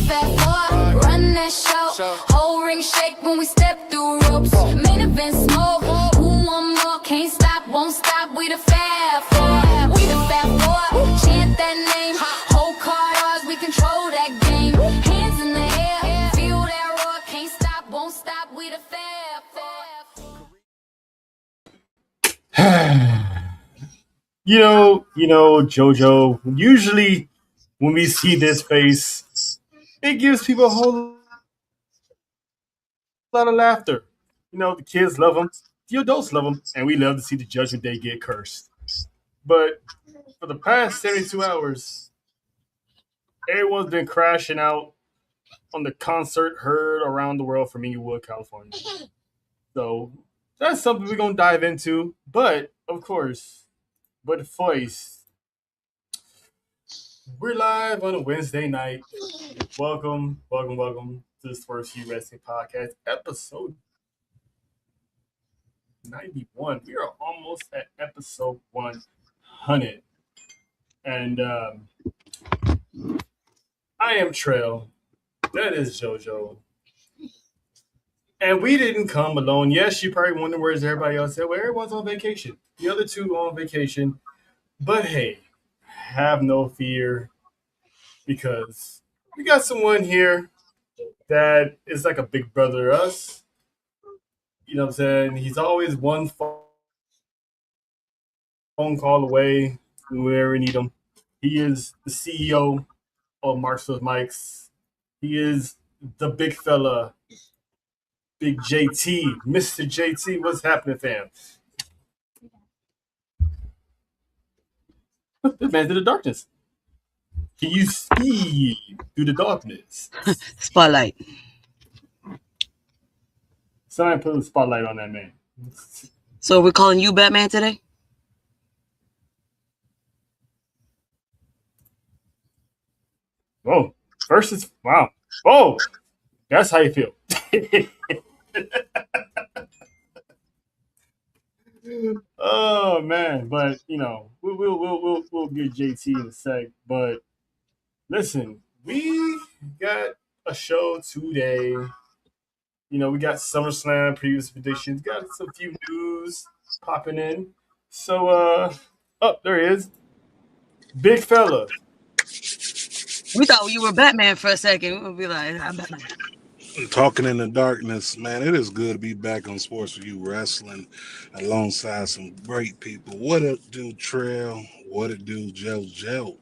fat four, run that show. Whole ring shake when we step through ropes. Main event smoke. Who want more? Can't stop, won't stop. We the fat four. We the fat four. Chant that name. Whole cars, we control that game. Hands in the air, feel that roar. Can't stop, won't stop. We the fat four. JoJo, usually when we see this face, it gives people a whole lot of laughter. The kids love him, the adults love him, and we love to see the Judgment Day get cursed. But for the past 72 hours, everyone's been crashing out on the concert heard around the world from Inglewood, California. So that's something we're going to dive into. But, of course, first, we're live on a Wednesday night. Welcome to this S4U Wrestling Podcast, episode 91. We are almost at episode 100. And I am Trail. That is JoJo. And we didn't come alone. Yes, you probably wonder where's everybody else at. Well, everyone's on vacation. The other two on vacation. But hey, have no fear, because we got someone here that is like a big brother to us. You know what I'm saying? He's always one phone call away whenever we need him. He is the CEO of Marshall's Mics. He is the big fella, Big JT, Mr. JT. What's happening, fam? This man's in the darkness. Can you see through the darkness? Spotlight. Somebody put a spotlight on that man. So we're calling you Batman today? Oh, first it's wow. Oh, that's how you feel. Oh man, but we'll get JT in a sec. But listen, we got a show today. We got SummerSlam previous predictions. Got some few news popping in. So there he is, big fella. We thought you were Batman for a second. We'll be like, I'm Batman. Talking in the darkness, man. It is good to be back on S4U Wrestling alongside some great people. What it do, Trail? What it do, JoJo?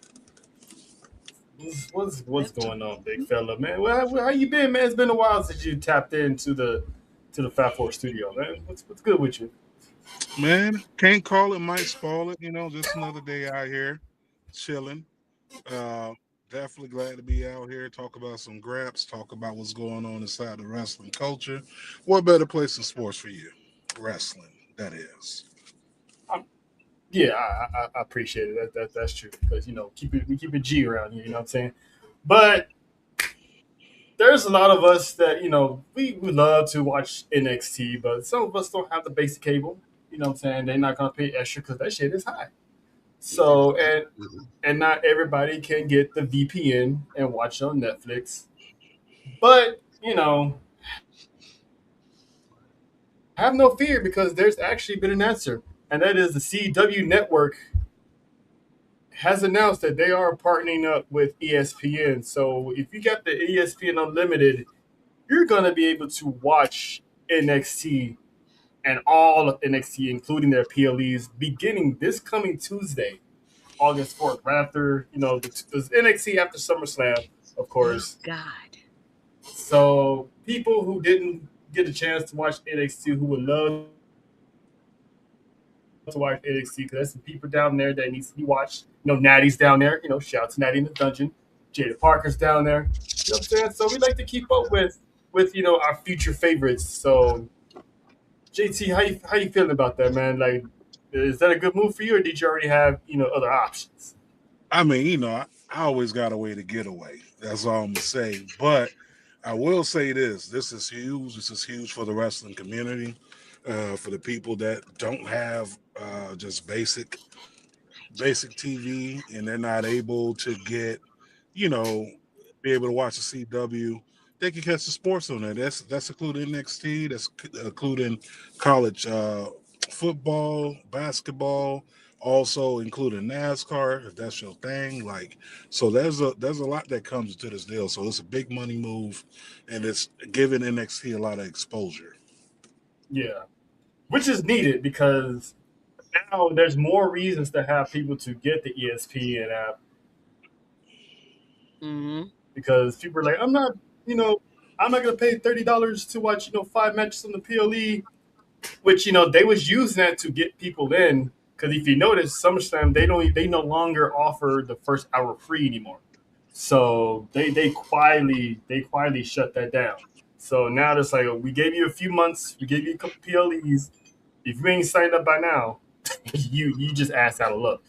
What's going on, big fella, man? How you been, man? It's been a while since you tapped into the Fat Four studio, man. What's good with you? Man, can't call it, might spoil it. Just another day out here, chilling. Definitely glad to be out here, talk about some graps, talk about what's going on inside the wrestling culture. What better place in sports for you? Wrestling, that is. Yeah, I appreciate it. That's true, because we keep it G around here. You know what I'm saying? But there's a lot of us that we love to watch NXT, but some of us don't have the basic cable. You know what I'm saying? They're not gonna pay extra because that shit is high. So and not everybody can get the VPN and watch on Netflix. But have no fear, because there's actually been an answer, and that is the CW network has announced that they are partnering up with ESPN. So if you got the ESPN Unlimited, you're gonna be able to watch NXT and all of NXT, including their PLEs, beginning this coming Tuesday, August 4th, right after, the NXT after SummerSlam, of course. God. So people who didn't get a chance to watch NXT, who would love to watch NXT, because there's some people down there that needs to be watched. Natty's down there. Shout out to Natty in the dungeon. Jada Parker's down there. You know what I'm saying? So we like to keep up with our future favorites. So JT, how you feeling about that, man? Like, is that a good move for you, or did you already have other options? I mean, I always got a way to get away. That's all I'm gonna say. But I will say this: this is huge. This is huge for the wrestling community, for the people that don't have just basic TV, and they're not able to get, be able to watch the CW. They can catch the sports on there. That's including NXT. That's including college football, basketball, also including NASCAR if that's your thing. Like, so there's a lot that comes into this deal. So it's a big money move, and it's giving NXT a lot of exposure. Yeah, which is needed because now there's more reasons to have people to get the ESPN app Mm-hmm. because people are like, I'm not gonna pay $30 to watch, 5 matches on the PLE, which they was using that to get people in. Because if you notice, SummerSlam they no longer offer the first hour free anymore. So they quietly shut that down. So now it's like we gave you a few months, we gave you a couple PLEs. If you ain't signed up by now, you just asked out of luck.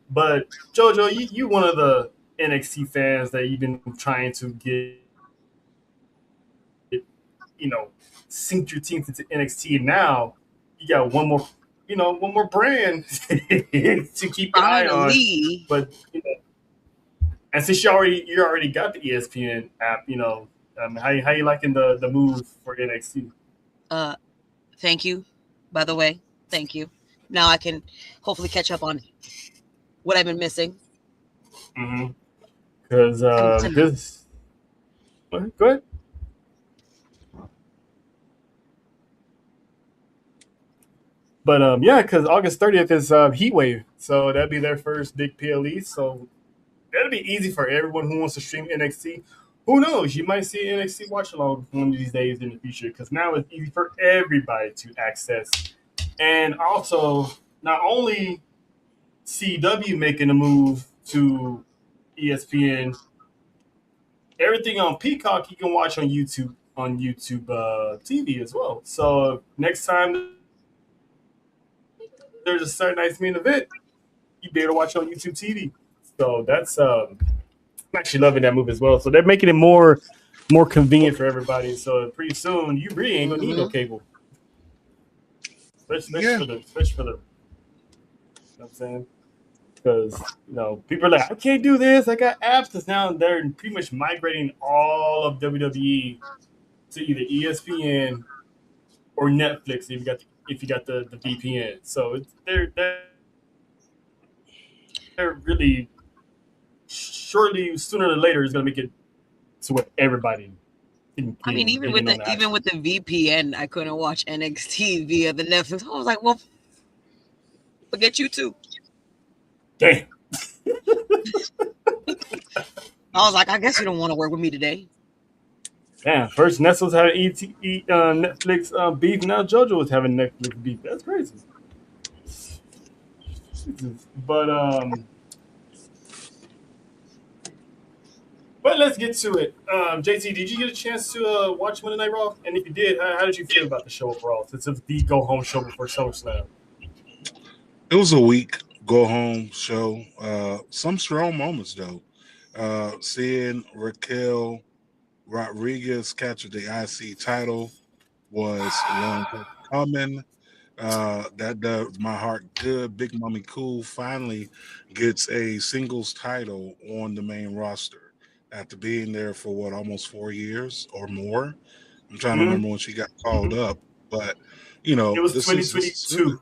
But Jojo, you one of the NXT fans that you've been trying to get, you know, sink your teeth into NXT. And now you got one more brand to keep your eye on. Finally, But and since you already got the ESPN app, how you liking the move for NXT? uh, thank you. By the way, thank you. Now I can hopefully catch up on what I've been missing. Because I'm listening. this. Go ahead. But yeah, because August 30th is Heat Wave, so that'd be their first big PLE. So that'll be easy for everyone who wants to stream NXT. Who knows? You might see an NXT watch along one of these days in the future because now it's easy for everybody to access. And also, not only CW making a move to ESPN, everything on Peacock you can watch on YouTube TV as well. So next time there's a certain nice main event, you be able to watch it on YouTube TV. So that's I'm actually loving that move as well. So they're making it more convenient for everybody. So pretty soon you really ain't gonna need no Mm-hmm. cable, especially Yeah, for the. You know what I'm saying? Because people are like, I can't do this. I got apps. Because now they're pretty much migrating all of WWE to either ESPN or Netflix if you got the VPN. So they're really surely sooner or later is gonna make it to where everybody can I mean, get in on the even action. with the VPN, I couldn't watch NXT via the Netflix. I was like, well, forget you too. Damn. I was like, I guess you don't want to work with me today. Damn. First Nestle's having Netflix beef. Now JoJo is having Netflix beef. That's crazy. Jesus. But let's get to it. JT, did you get a chance to watch Monday Night Raw? And if you did, how did you feel about the show overall? Since it's the go home show before SummerSlam. it was a week go home show. Some strong moments though. Seeing Raquel Rodriguez capture the IC title was a long time coming. That does my heart good. Big Mommy Cool finally gets a singles title on the main roster after being there for what, almost 4 years or more. I'm trying to Mm-hmm. remember when she got called Mm-hmm. up, but It was this is really, 2022.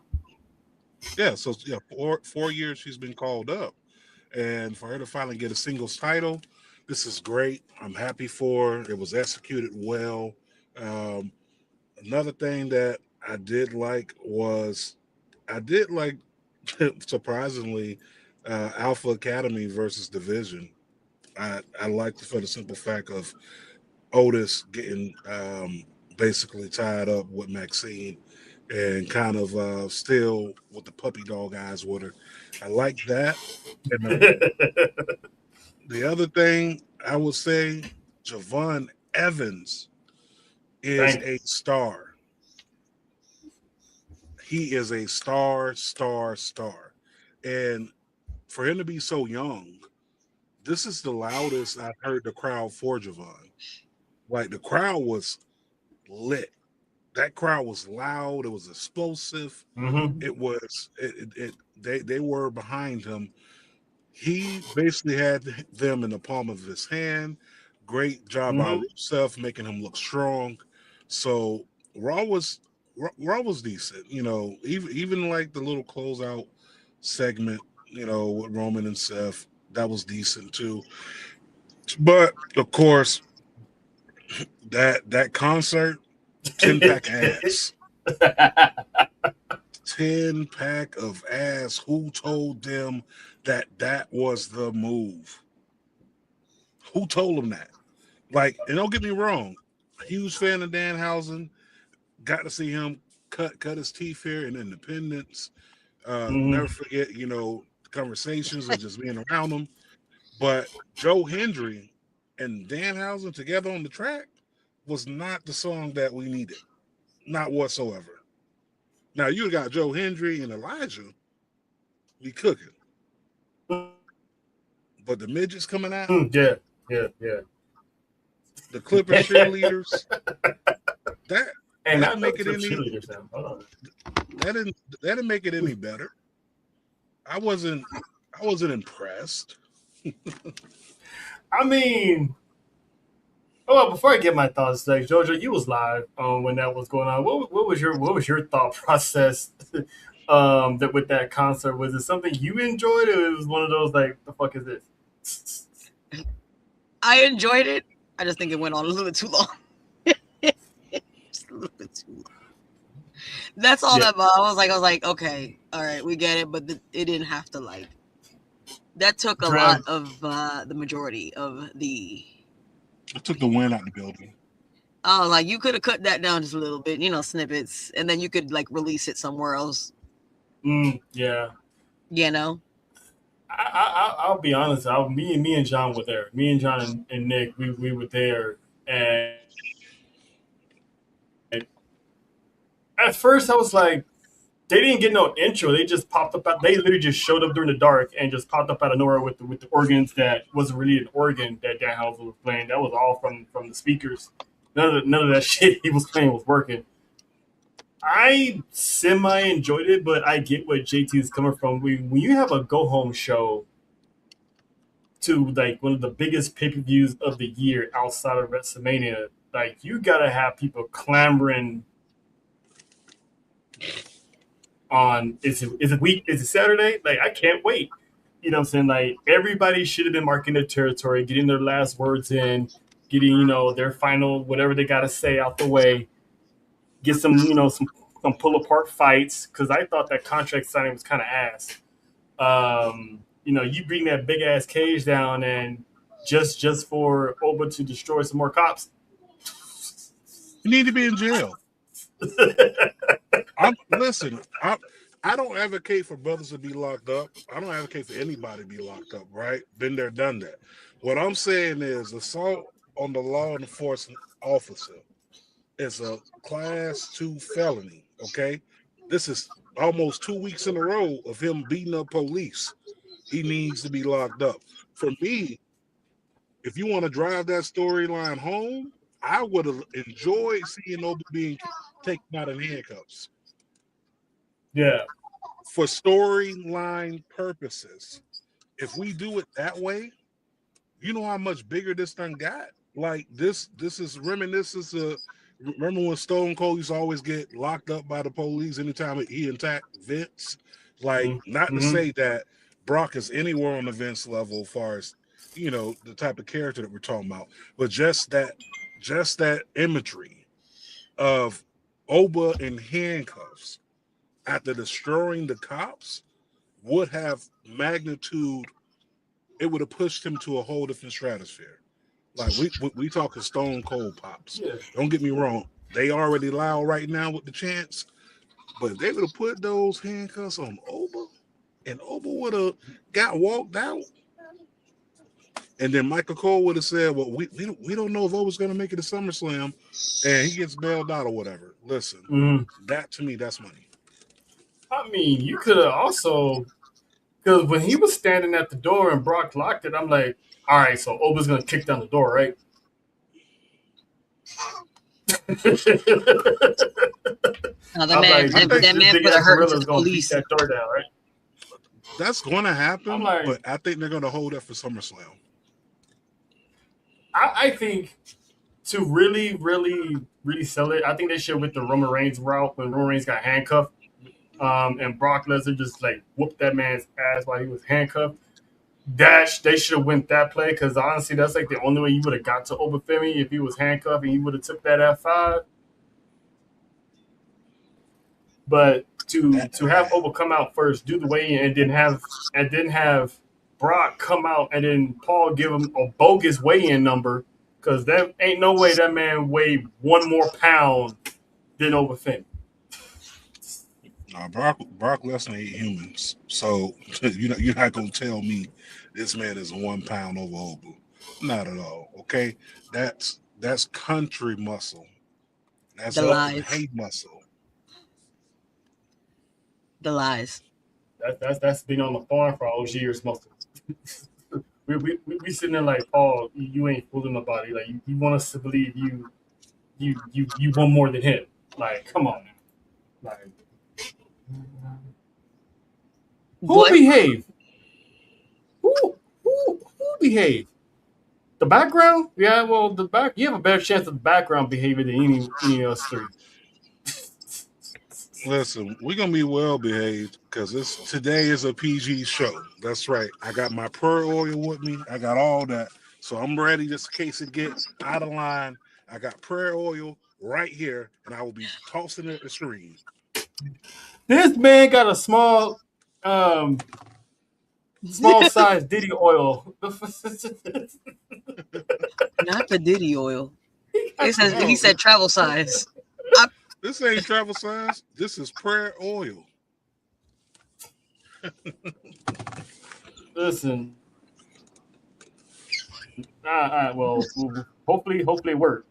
yeah. So yeah, 4 years she's been called up, and for her to finally get a singles title, this is great. I'm happy for her. It was executed well. Um, Another thing that I did like was I did like surprisingly Alpha Academy versus Division. I liked it for the simple fact of Otis getting basically tied up with Maxine and kind of still with the puppy dog eyes with her. I like that. And the other thing I would say, Javon Evans is Thank a star. He is a star. And for him to be so young, this is the loudest I've heard the crowd for Javon. Like the crowd was lit. That crowd was loud. It was explosive. you. Mm-hmm. They were behind him. He basically had them in the palm of his hand. Great job by Rusev making him look strong. So Raw was decent. You know, even like the little closeout segment, you know, with Roman and Seth, that was decent too. But of course, that concert, 10-pack ass. 10-pack of ass. Who told them that was the move? Who told them that? Like, and don't get me wrong, huge fan of Danhausen. Got to see him cut his teeth here in Independence. Never forget, you know, conversations or just being around him. But Joe Hendry and Danhausen together on the track was not the song that we needed, not whatsoever. Now you got Joe Hendry and Elijah, be cooking, but the midgets coming out, yeah. the Clippers cheerleaders, that And didn't make it any. cheerleaders now. Hold on. That didn't make it any better. I wasn't impressed. I mean, well, before I get my thoughts, like Jojo, you was live when that was going on. What was your thought process that with that concert? Was it something you enjoyed, or it was one of those like, the fuck is this? I enjoyed it. I just think it went on a little bit too long. Just a little bit too long. That's all that I was like, okay, all right, we get it, but it didn't have to like. That took a lot of the majority of the. I took the wind out of the building. Oh, like you could have cut that down just a little bit, you know, snippets, and then you could like release it somewhere else. Yeah. You know. I'll be honest. Me and John were there. Me and John and Nick, we were there, and at first I was like, they didn't get no intro. They just popped up. They literally just showed up during the dark and just popped up out of nowhere with the organs that wasn't really an organ that Danhausen was playing. That was all from the speakers. None of that shit he was playing was working. I semi enjoyed it, but I get what JT is coming from. When you have a go home show to like one of the biggest pay-per-views of the year outside of WrestleMania, like you gotta have people clamoring on is it Saturday? Like I can't wait. You know what I'm saying? Like everybody should have been marking their territory, getting their last words in, getting, you know, their final whatever they gotta say out the way. Get some, you know, some pull apart fights, because I thought that contract signing was kind of ass. You know, you bring that big ass cage down and just for Oba to destroy some more cops. You need to be in jail. Listen, I don't advocate for brothers to be locked up. I don't advocate for anybody to be locked up, right? Been there, done that. What I'm saying is assault on the law enforcement officer is a class 2 felony, okay? This is almost 2 weeks in a row of him beating up police. He needs to be locked up. For me, if you want to drive that storyline home, I would have enjoyed seeing Oba being taken out in handcuffs. Yeah. For storyline purposes, if we do it that way, you know how much bigger this thing got? Like this is reminiscent of, remember when Stone Cold used to always get locked up by the police anytime he attacked Vince? Like, not to say that Brock is anywhere on the Vince level as far as, you know, the type of character that we're talking about, but just that imagery of Oba in handcuffs after destroying the cops would have magnitude. It would have pushed him to a whole different stratosphere. Like we talking Stone Cold pops. Yeah. Don't get me wrong. They already loud right now with the chants, but if they would have put those handcuffs on Oba, and Oba would have got walked out, and then Michael Cole would have said, well, we don't know if Oba's going to make it to SummerSlam, and he gets bailed out or whatever. Listen, that to me, that's money. I mean, you could have also, because when he was standing at the door and Brock locked it, I'm like, all right, so Oba's going to kick down the door, right? No, that man put a hurt to the police. That door down, right? That's going to happen, but I think they're going to hold that for SummerSlam. I think to really, really, really sell it, I think they should with the Roman Reigns route when Roman Reigns got handcuffed, and Brock Lesnar just like whooped that man's ass while he was handcuffed. Dash, they should have went that play because honestly, that's like the only way you would have got to Obafemi if he was handcuffed and he would have took that F5. But to have Oba come out first, do the weigh in, and then have Brock come out and then Paul give him a bogus weigh in number because that ain't no way that man weighed one more pound than Obafemi. No, Brock Lesnar ain't humans, so you're not gonna tell me this man is 1 pound over Obu. Not at all. Okay, that's country muscle. That's The fucking lies. hate muscle. The lies. That's been on the farm for all those years, muscle. We sitting there like Paul, you ain't fooling nobody. Like you want us to believe you want more than him. Like come on, now. Like who What? behave? Who behave? The background? Yeah, well, the back. You have a better chance of the background behavior than any of us three. Listen, we're gonna be well behaved because today is a PG show. That's right. I got my prayer oil with me. I got all that, so I'm ready just in case it get out of line. I got prayer oil right here, and I will be tossing it at the screen. This man got a small size Diddy oil. Not the Diddy oil. He said travel size. This ain't travel size. This is prayer oil. Listen. Well, hopefully it work.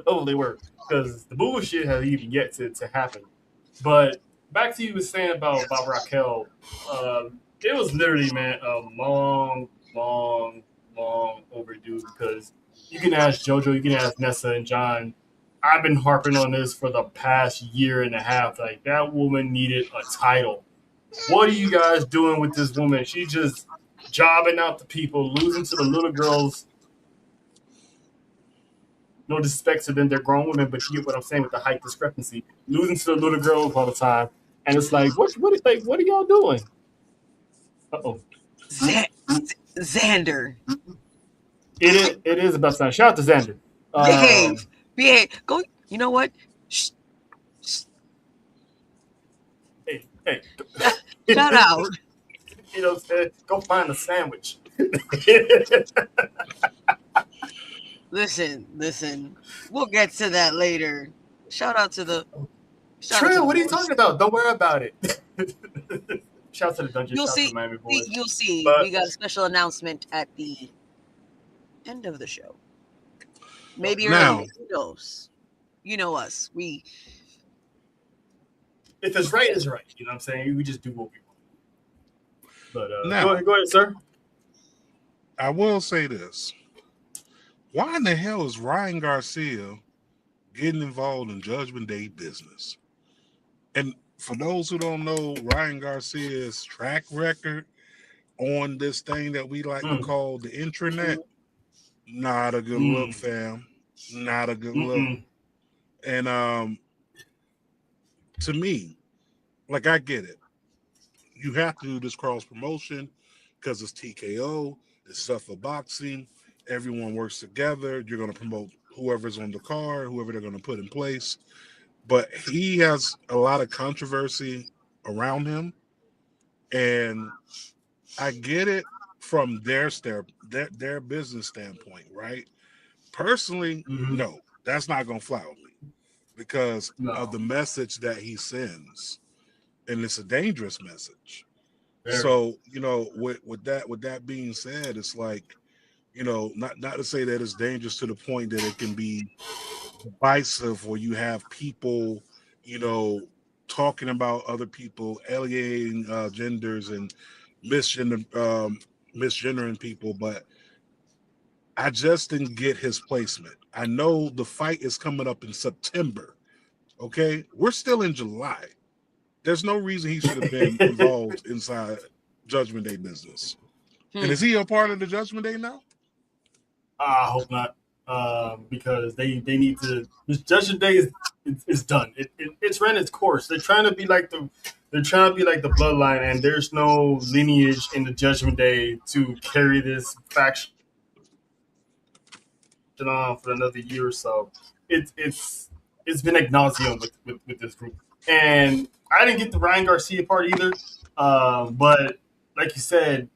Hopefully it work because the bullshit has even yet to happen. But back to you was saying about Raquel. It was literally, man, a long overdue because you can ask JoJo, you can ask Nessa and John. I've been harping on this for the past year and a half. Like that woman needed a title. What are you guys doing with this woman? She just jobbing out the people, losing to the little girls. No disrespect to them, they're grown women, but you get what I'm saying with the height discrepancy. Losing to the little girls all the time, and it's like, what are y'all doing? Uh-oh. Xander. It is about time. Shout out to Xander. Behave. Go. You know what? Shh. Hey. Shout out. You know what I'm saying? Go find a sandwich. Listen. We'll get to that later. Shout out to the. Trail, what are you talking about? Don't worry about it. Shout out to the Dungeon. You'll shout see. out to Miami Boys. You'll see. But, we got a special announcement at the end of the show. Maybe Now, early. Who knows? You know us. We. if it's right, it's right. You know what I'm saying? We just do what we want. But now, go ahead, sir. I will say this. Why in the hell is Ryan Garcia getting involved in Judgment Day business? And for those who don't know, Ryan Garcia's track record on this thing that we like to call the intranet, not a good look, fam. Not a good look. And to me, like I get it. You have to do this cross promotion because it's TKO, it's stuff for boxing. Everyone works together. You're going to promote whoever's on the card, whoever they're going to put in place. But he has a lot of controversy around him, and I get it from their business standpoint, right? Personally, no, that's not going to fly with me because of the message that he sends, and it's a dangerous message. Very. So, with that being said, it's like, not to say that it's dangerous to the point that it can be divisive or you have people, talking about other people, alienating genders and misgendering people, but I just didn't get his placement. I know the fight is coming up in September. Okay, we're still in July. There's no reason he should have been involved inside Judgment Day business. And is he a part of the Judgment Day now? I hope not, because they need to. This Judgment Day is done. It's ran its course. They're trying to be like the Bloodline, and there's no lineage in the Judgment Day to carry this faction on for another year or so. It's been ad nauseum with this group, and I didn't get the Ryan Garcia part either. But like you said,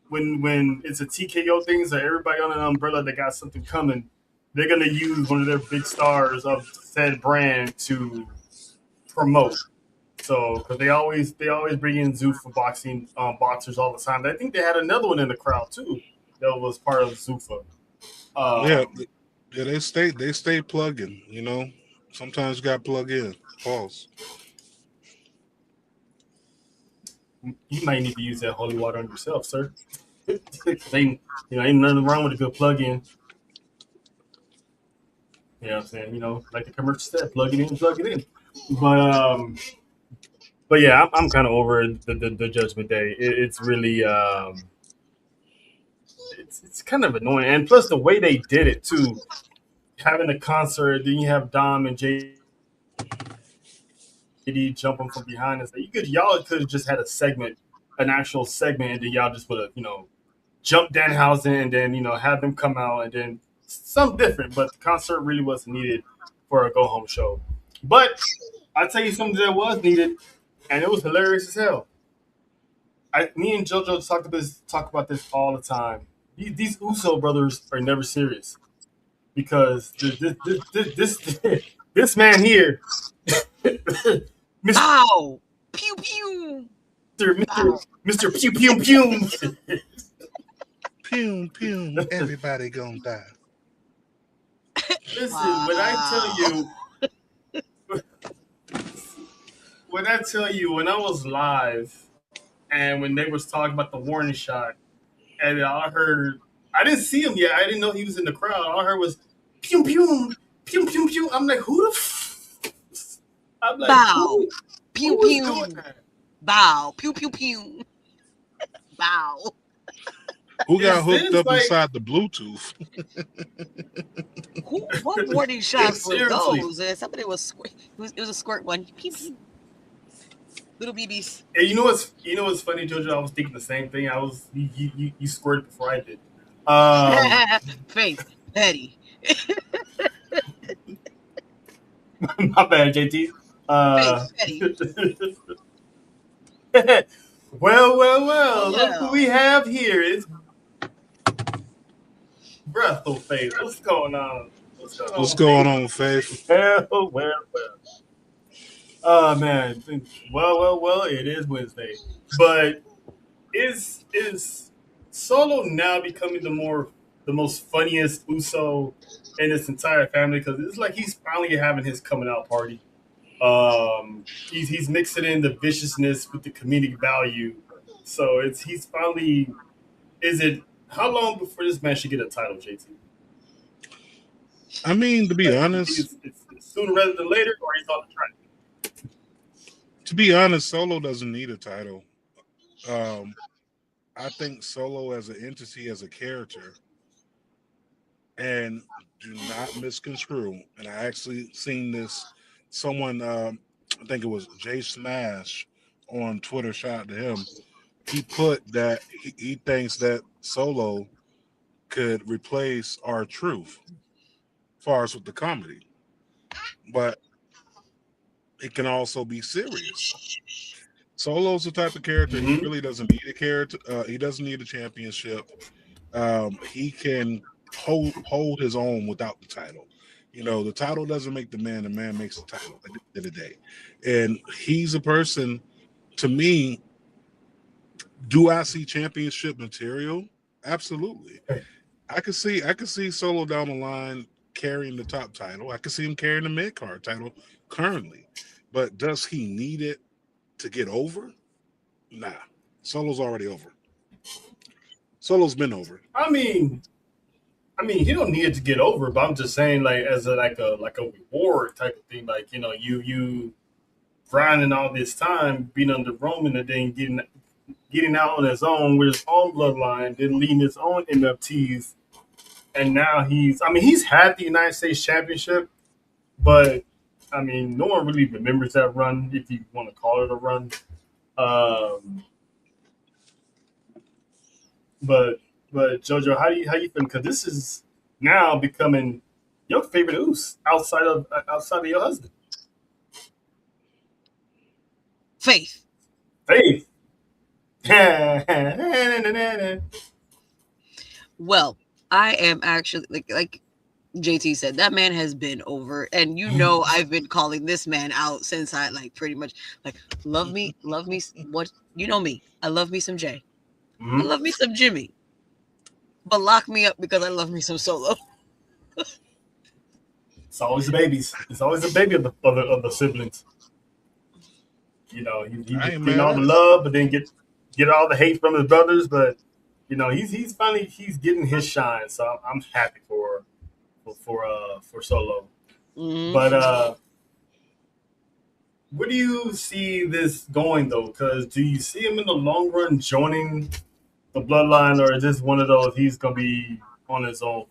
when it's a TKO thing, so everybody on an umbrella that got something coming, they're gonna use one of their big stars of said brand to promote. So because they always bring in Zuffa boxing boxers all the time. I think they had another one in the crowd too that was part of Zuffa. Yeah, Um, yeah, they stay plugging. Sometimes you got to plug in. Pause. you might need to use that holy water on yourself, sir. Ain't nothing wrong with a good plug in. You know what I'm saying? Like the commercial said, plug it in, plug it in. But um, but yeah, I'm kind of over the Judgment Day. It's really it's kind of annoying, and plus the way they did it too, having a concert, then you have Dom and JD jumping from behind us. Y'all could have just had a segment, an actual segment, and then y'all just would have jump Danhausen and then have them come out and then something different. But the concert really wasn't needed for a go home show. But I tell you something that was needed, and it was hilarious as hell. Me and JoJo talk about this all the time. These Uso brothers are never serious because this man here, Mister Bow. Pew pew. Mister Bow. Mister Pew Pew Pew. Pew pew. Everybody gonna die. Listen, when I tell you, when I was live and when they was talking about the warning shot, and I didn't see him yet. I didn't know he was in the crowd. All I heard was pew pew pew pew pew. I'm like, who the? I'm like, Bow. Pew who was pew. doing that? Bow. Pew pew pew. Bow. Who got Is hooked this up like inside the Bluetooth? What warning shots were seriously? those? Somebody was squirt. It was a squirt one. Pew pew. Little BBs. And you know what's funny, Jojo? I was thinking the same thing. I was you squirted before I did. Faith. Petty. My bad, JT. Faith. Petty. Well. Look who Well. we have here. It's Breath of Faith. What's going on? What's going What's on, going Faith? on, Faith? Well. Oh man. Well. It is Wednesday, but is Solo now becoming the most funniest Uso in this entire family? Because it's like he's finally having his coming out party. He's mixing in the viciousness with the comedic value. So he's finally. Is it how long before this man should get a title, JT? I mean, to be Like, you think honest, it's sooner rather than later, or he's on the track? Solo doesn't need a title. Um, I think Solo as an entity, as a character, and do not misconstrue. And I actually seen this. Someone, I think it was Jay Smash on Twitter. Shout out to him. He put that he thinks that Solo could replace our Truth, as far as with the comedy, but it can also be serious. Solo's the type of character he Mm-hmm. really doesn't need a character. He doesn't need a championship. He can hold his own without the title. The title doesn't make the man makes the title at the end of the day. And he's a person, to me, do I see championship material? Absolutely. I could see Solo down the line carrying the top title. I could see him carrying the mid card title currently. But does he need it to get over? Nah. Solo's already over. Solo's been over. I mean, he don't need it to get over, but I'm just saying, like, as a reward type of thing, like you grinding all this time, being under Roman, and then getting out on his own with his own bloodline, then leading his own NFTs, and now he's had the United States Championship, but I mean, no one really remembers that run, if you want to call it a run. Um, but Jojo, how you feeling? Because this is now becoming your favorite Uso outside of your husband, Faith. Faith. Well, I am actually like JT said, that man has been over, and I've been calling this man out since I pretty much love me. What you know me? I love me some Jay. I love me some Jimmy, but lock me up because I love me some Solo. It's always the babies. It's always the baby of the siblings. He I just ain't getting mad all at the it. love, but then get all the hate from his brothers. But he's finally getting his shine. So I'm happy for Solo. Mm-hmm. But where do you see this going though? Because do you see him in the long run joining the bloodline, or is this one of those he's gonna be on his own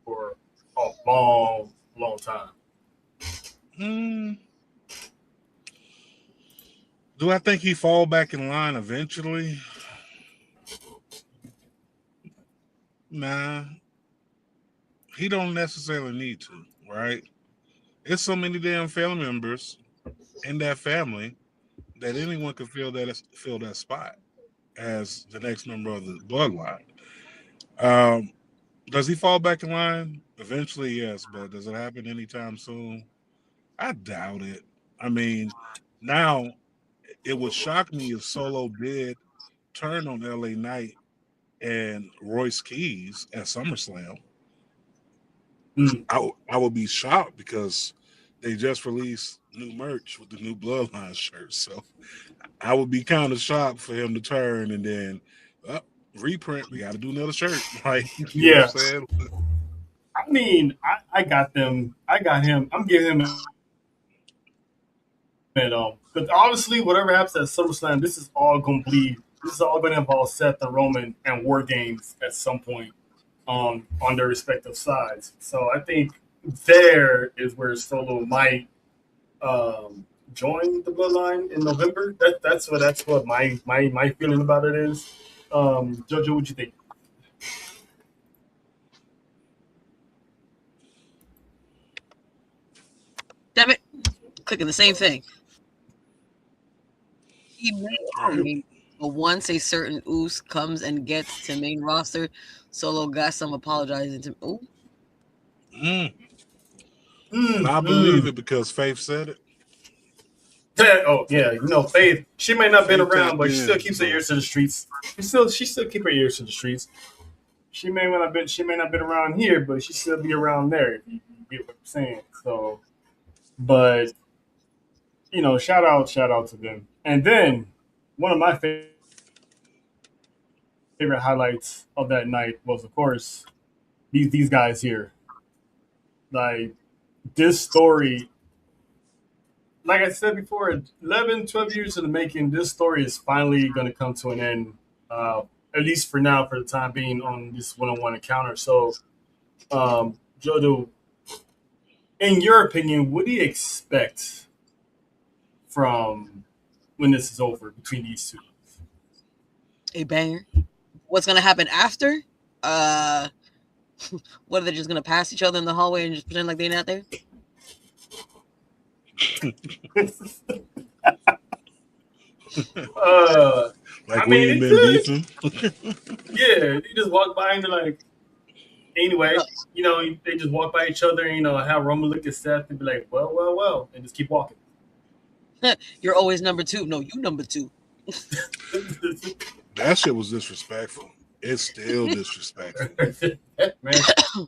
for a long, long time? Hmm. Do I think he fall back in line eventually? Nah, he don't necessarily need to, right? It's so many damn family members in that family that anyone could fill that spot as the next member of the bloodline. Um, does he fall back in line? Eventually, yes, but does it happen anytime soon? I doubt it. I mean, now it would shock me if Solo did turn on LA Knight and Royce Keys at SummerSlam. Mm. I would be shocked because they just released new merch with the new Bloodline shirt. So I would be kind of shocked for him to turn and then reprint. We got to do another shirt. Like, you know what I'm Yeah, saying? I mean, I got them. I got him. I'm giving him it. But honestly, whatever happens at SummerSlam, this is all going to bleed. This is all going to involve Seth and Roman and War Games at some point on their respective sides. So I think there is where Solo might join the Bloodline in November. That's what my feeling about it is. Jojo, what you think? Damn it, clicking the same thing. He may, I Right. mean, but once a certain Oos comes and gets to main roster, Solo got some apologizing to. Oh, Mm. And Mm, I believe mm. it because Faith said it. Oh yeah, Faith. She may not been Faith around, tapped but she still in. keeps her So ears to the streets. She still keep her ears to the streets. She may not been around here, but she still be around there. If you get what I'm saying. So, but shout out to them. And then one of my favorite highlights of that night was, of course, these guys here. Like this story, like I said before, 11, 12 years in the making, this story is finally going to come to an end, at least for now, for the time being, on this one-on-one encounter. So, Jodo, in your opinion, what do you expect from when this is over between these two? a banger. What's gonna happen after? Uh, what are they just gonna pass each other in the hallway and just pretend like they're not there? like I we mean, ain't it been could. beefing. Yeah, you just walk by and they're like, anyway, they just walk by each other and, have Roman look at Seth and be like, well, well, well, and just keep walking. You're always number two. No, you number two. That shit was disrespectful. It's still disrespectful. Man, Yeah,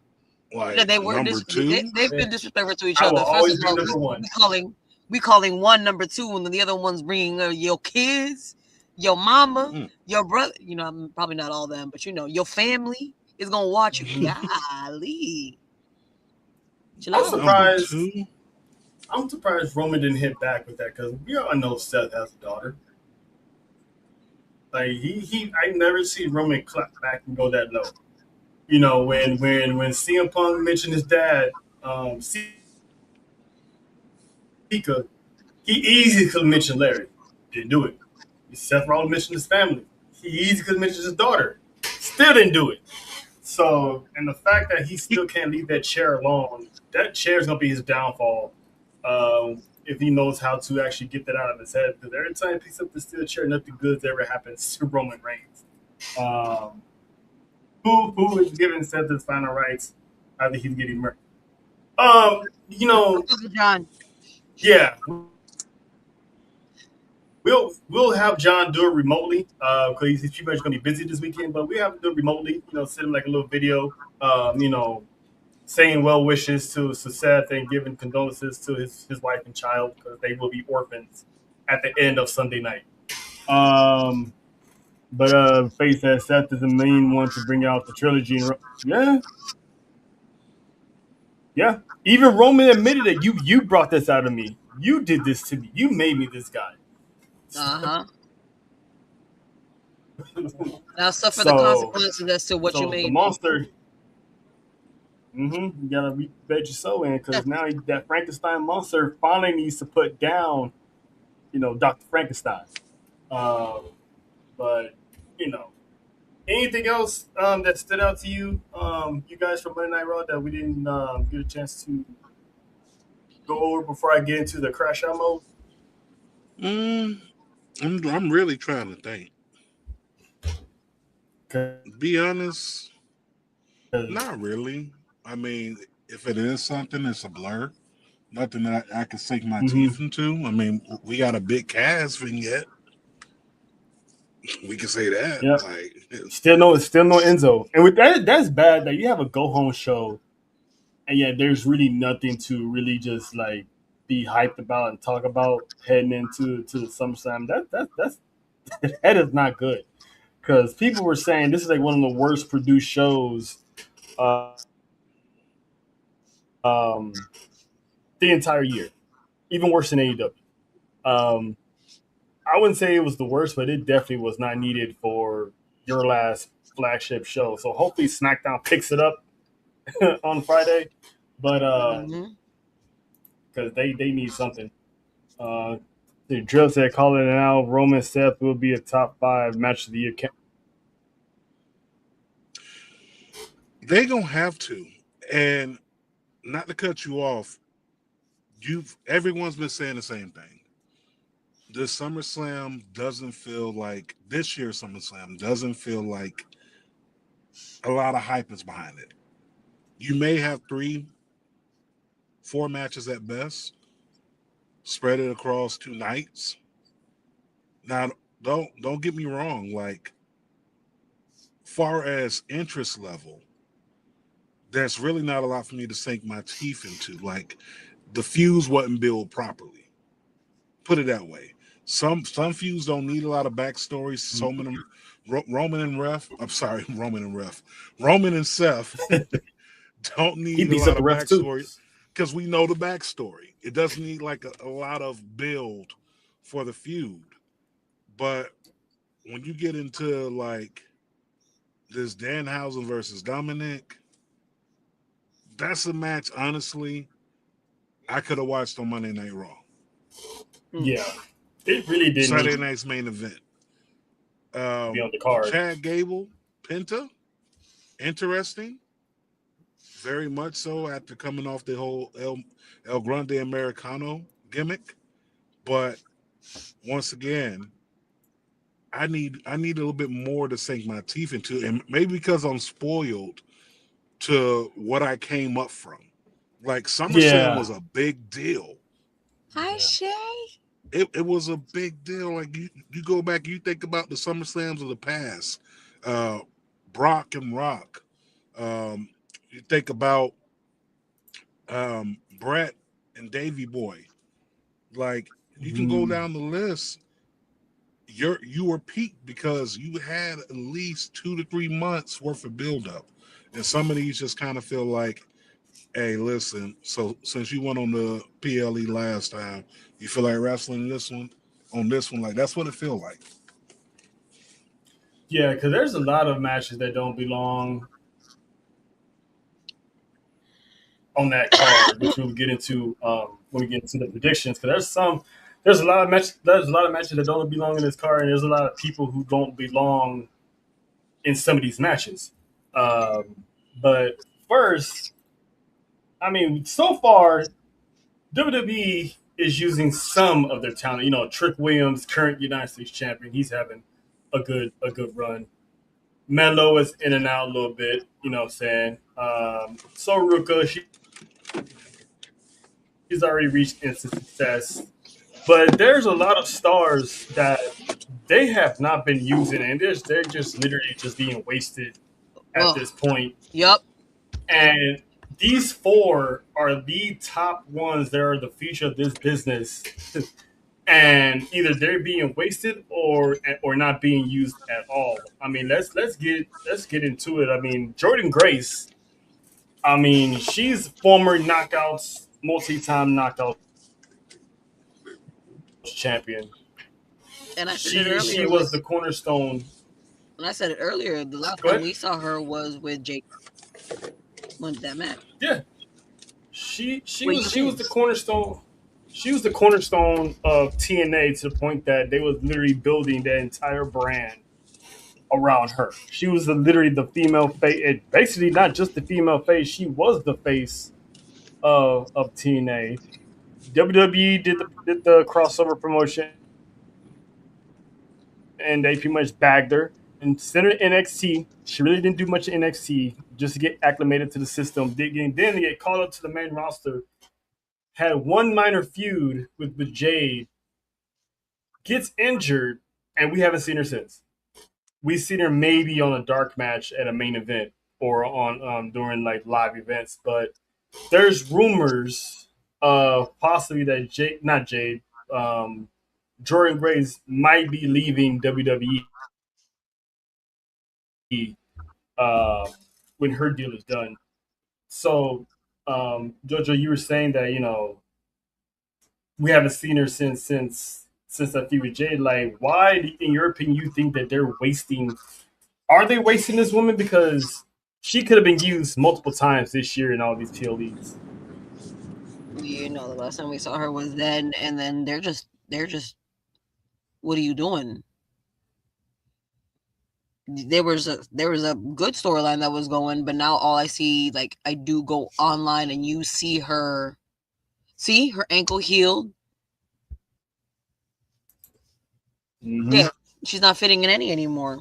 Like they were number two. they've been disrespectful to each I will other. First always of be all, number one. we calling one number two, and then the other one's bringing your kids, your mama, Mm. your brother. I'm probably not all them, but your family is gonna watch you. Mhm. Golly, chill I'm out. Number surprised. two. I'm surprised Roman didn't hit back with that because we all know Seth has a daughter. Like I never see Roman clap back and go that low. when CM Punk mentioned his dad, Sika, he easily could have mentioned Larry, didn't do it. Seth Rollins mentioned his family, he easily could have mentioned his daughter, still didn't do it. So, and the fact that he still can't leave that chair alone, that chair is gonna be his downfall. If he knows how to actually get that out of his head, because every time he picks up the steel chair, nothing good ever happens to Roman Reigns. Um, who is giving Seth his final rights after he's getting murdered? Uncle John. Yeah, we'll have John do it remotely because he's pretty much going to be busy this weekend. But we have to do it remotely. Send him like a little video. Saying well wishes to Seth and giving condolences to his wife and child because they will be orphans at the end of Sunday night. Um, but Faith says Seth is the main one to bring out the trilogy. Yeah, yeah. Even Roman admitted that you brought this out of me. You did this to me. You made me this guy. Uh-huh. Now suffer the so consequences as to what you the made me. monster. You gotta bet your soul in because now that Frankenstein monster finally needs to put down, Dr. Frankenstein. Um, but you know, anything else that stood out to you, you guys from Monday Night Raw that we didn't get a chance to go over before I get into the crash out mode? Mm, I'm really trying to think. Be honest, not really. I mean, if it is something, it's a blur. Nothing that I can sink my Mm-hmm. teeth into. I mean, we got a big cast vignette. We can say that. Yeah. Like, Still no Enzo, and with that's bad that you have a go home show, and yet there's really nothing to really just like be hyped about and talk about heading into the SummerSlam. That's that is not good because people were saying this is like one of the worst produced shows the entire year, even worse than AEW. Um, I wouldn't say it was the worst, but it definitely was not needed for your last flagship show. So hopefully SmackDown picks it up on Friday, but Hmm. because they need something. The drill said, "Call it now. Roman Seth will be a top 5 match of the year." they gonna have to. And not to cut you off, everyone's been saying the same thing. This SummerSlam doesn't feel like this year's SummerSlam doesn't feel like a lot of hype is behind it. You may have 4 matches at best, spread it across 2 nights. Now, don't get me wrong. Like, far as interest level, there's really not a lot for me to sink my teeth into. Like, the fuse wasn't built properly. Put it that way. Some feuds don't need a lot of backstories. So many Roman and Ref. I'm sorry, Roman and Ref. Roman and Seth don't He need a beats up lot the of refs too. backstory because we know the backstory. It doesn't need like a lot of build for the feud. But when you get into like this Danhausen versus Dominic, that's a match. Honestly, I could have watched on Monday Night Raw. Yeah, it really didn't need Saturday to night's main event. be on the card. Chad Gable, Penta, interesting, very much so after coming off the whole El Grande Americano gimmick. But once again, I need a little bit more to sink my teeth into, and maybe because I'm spoiled to what I came up from. Like SummerSlam Yeah. was a big deal. Hi, Yeah. Shay. It was a big deal. Like you go back, you think about the SummerSlams of the past, uh, Brock and Rock. You think about Brett and Davy Boy. Like you can go Mm. down the list. You were peaked because you had at least 2 to 3 months worth of buildup, and some of these just kind of feel like, hey, listen. So since you went on the PLE last time, you feel like wrestling this one on this one. Like that's what it feel like. Yeah, because there's a lot of matches that don't belong. on that card, which we'll get into when we get into the predictions. Because there's there's a lot of matches that don't belong in this card, and there's a lot of people who don't belong in some of these matches. But first, I mean, so far WWE is using some of their talent. You know, Trick Williams, current United States champion, he's having a good run. Melo is in and out a little bit. You know what I'm saying? Soruka, she's already reached instant success. But there's a lot of stars that they have not been using, and they're just literally just being wasted at Oh, this point. yep. And these four are the top ones that are the future of this business. And either they're being wasted or not being used at all. I mean, let's get into it. I mean, Jordan Grace. I mean, she's former knockouts, multi-time knockouts champion. And I said it She earlier was with the cornerstone. and I said it earlier, the last Go time ahead. we saw her was with Jake. Won that match. Yeah, she Wait, was you she was think? the cornerstone. She was the cornerstone of TNA to the point that they was literally building their entire brand around her. She was literally the female face. Basically, not just the female face. She was the face of TNA. WWE did the crossover promotion, and they pretty much bagged her and sent her to NXT. She really didn't do much in NXT just to get acclimated to the system. Then they get called up to the main roster. Had one minor feud with Jade, gets injured, and we haven't seen her since. We've seen her maybe on a dark match at a main event or on during like live events, but there's rumors of possibly that not Jade, um, Jordan Grace might be leaving WWE uh, when her deal is done. So, Jojo, you were saying that we haven't seen her since that feud with Jade. Like, why, in your opinion, you think that they're wasting? Are they wasting this woman because she could have been used multiple times this year in all these PLEs? You know, the last time we saw her was then, and then they're just. What are you doing? There was a good storyline that was going, but now all I see, like, I do go online and you see her ankle healed. Mm-hmm. Yeah, she's not fitting in any anymore.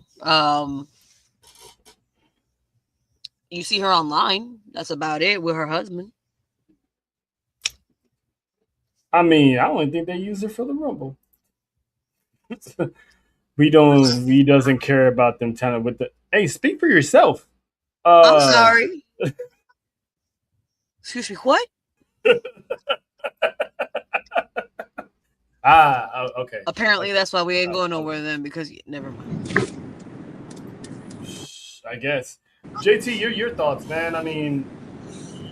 You see her online. That's about it with her husband. I mean, I don't think they use her for the Rumble. We don't. We doesn't care about them telling with the. Hey, speak for yourself. I'm Uh, sorry. Excuse me. What? Okay. Apparently, Okay. that's why we ain't going Okay. nowhere then. Because never mind. I guess. JT, your thoughts, man. I mean,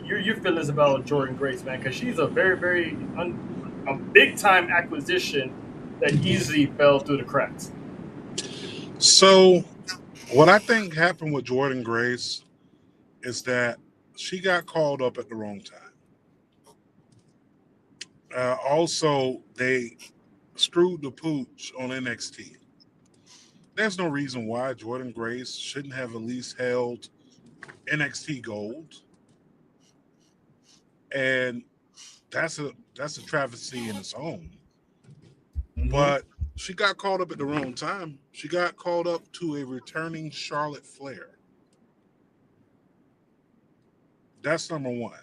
your feelings about Jordan Grace, man, because she's a a big time acquisition that easily fell through the cracks. So, what I think happened with Jordan Grace is that she got called up at the wrong time. Also, they screwed the pooch on NXT. There's no reason why Jordan Grace shouldn't have at least held NXT Gold, and that's a travesty in its own. Mm-hmm. But she got called up at the wrong time. She got called up to a returning Charlotte Flair. That's number one.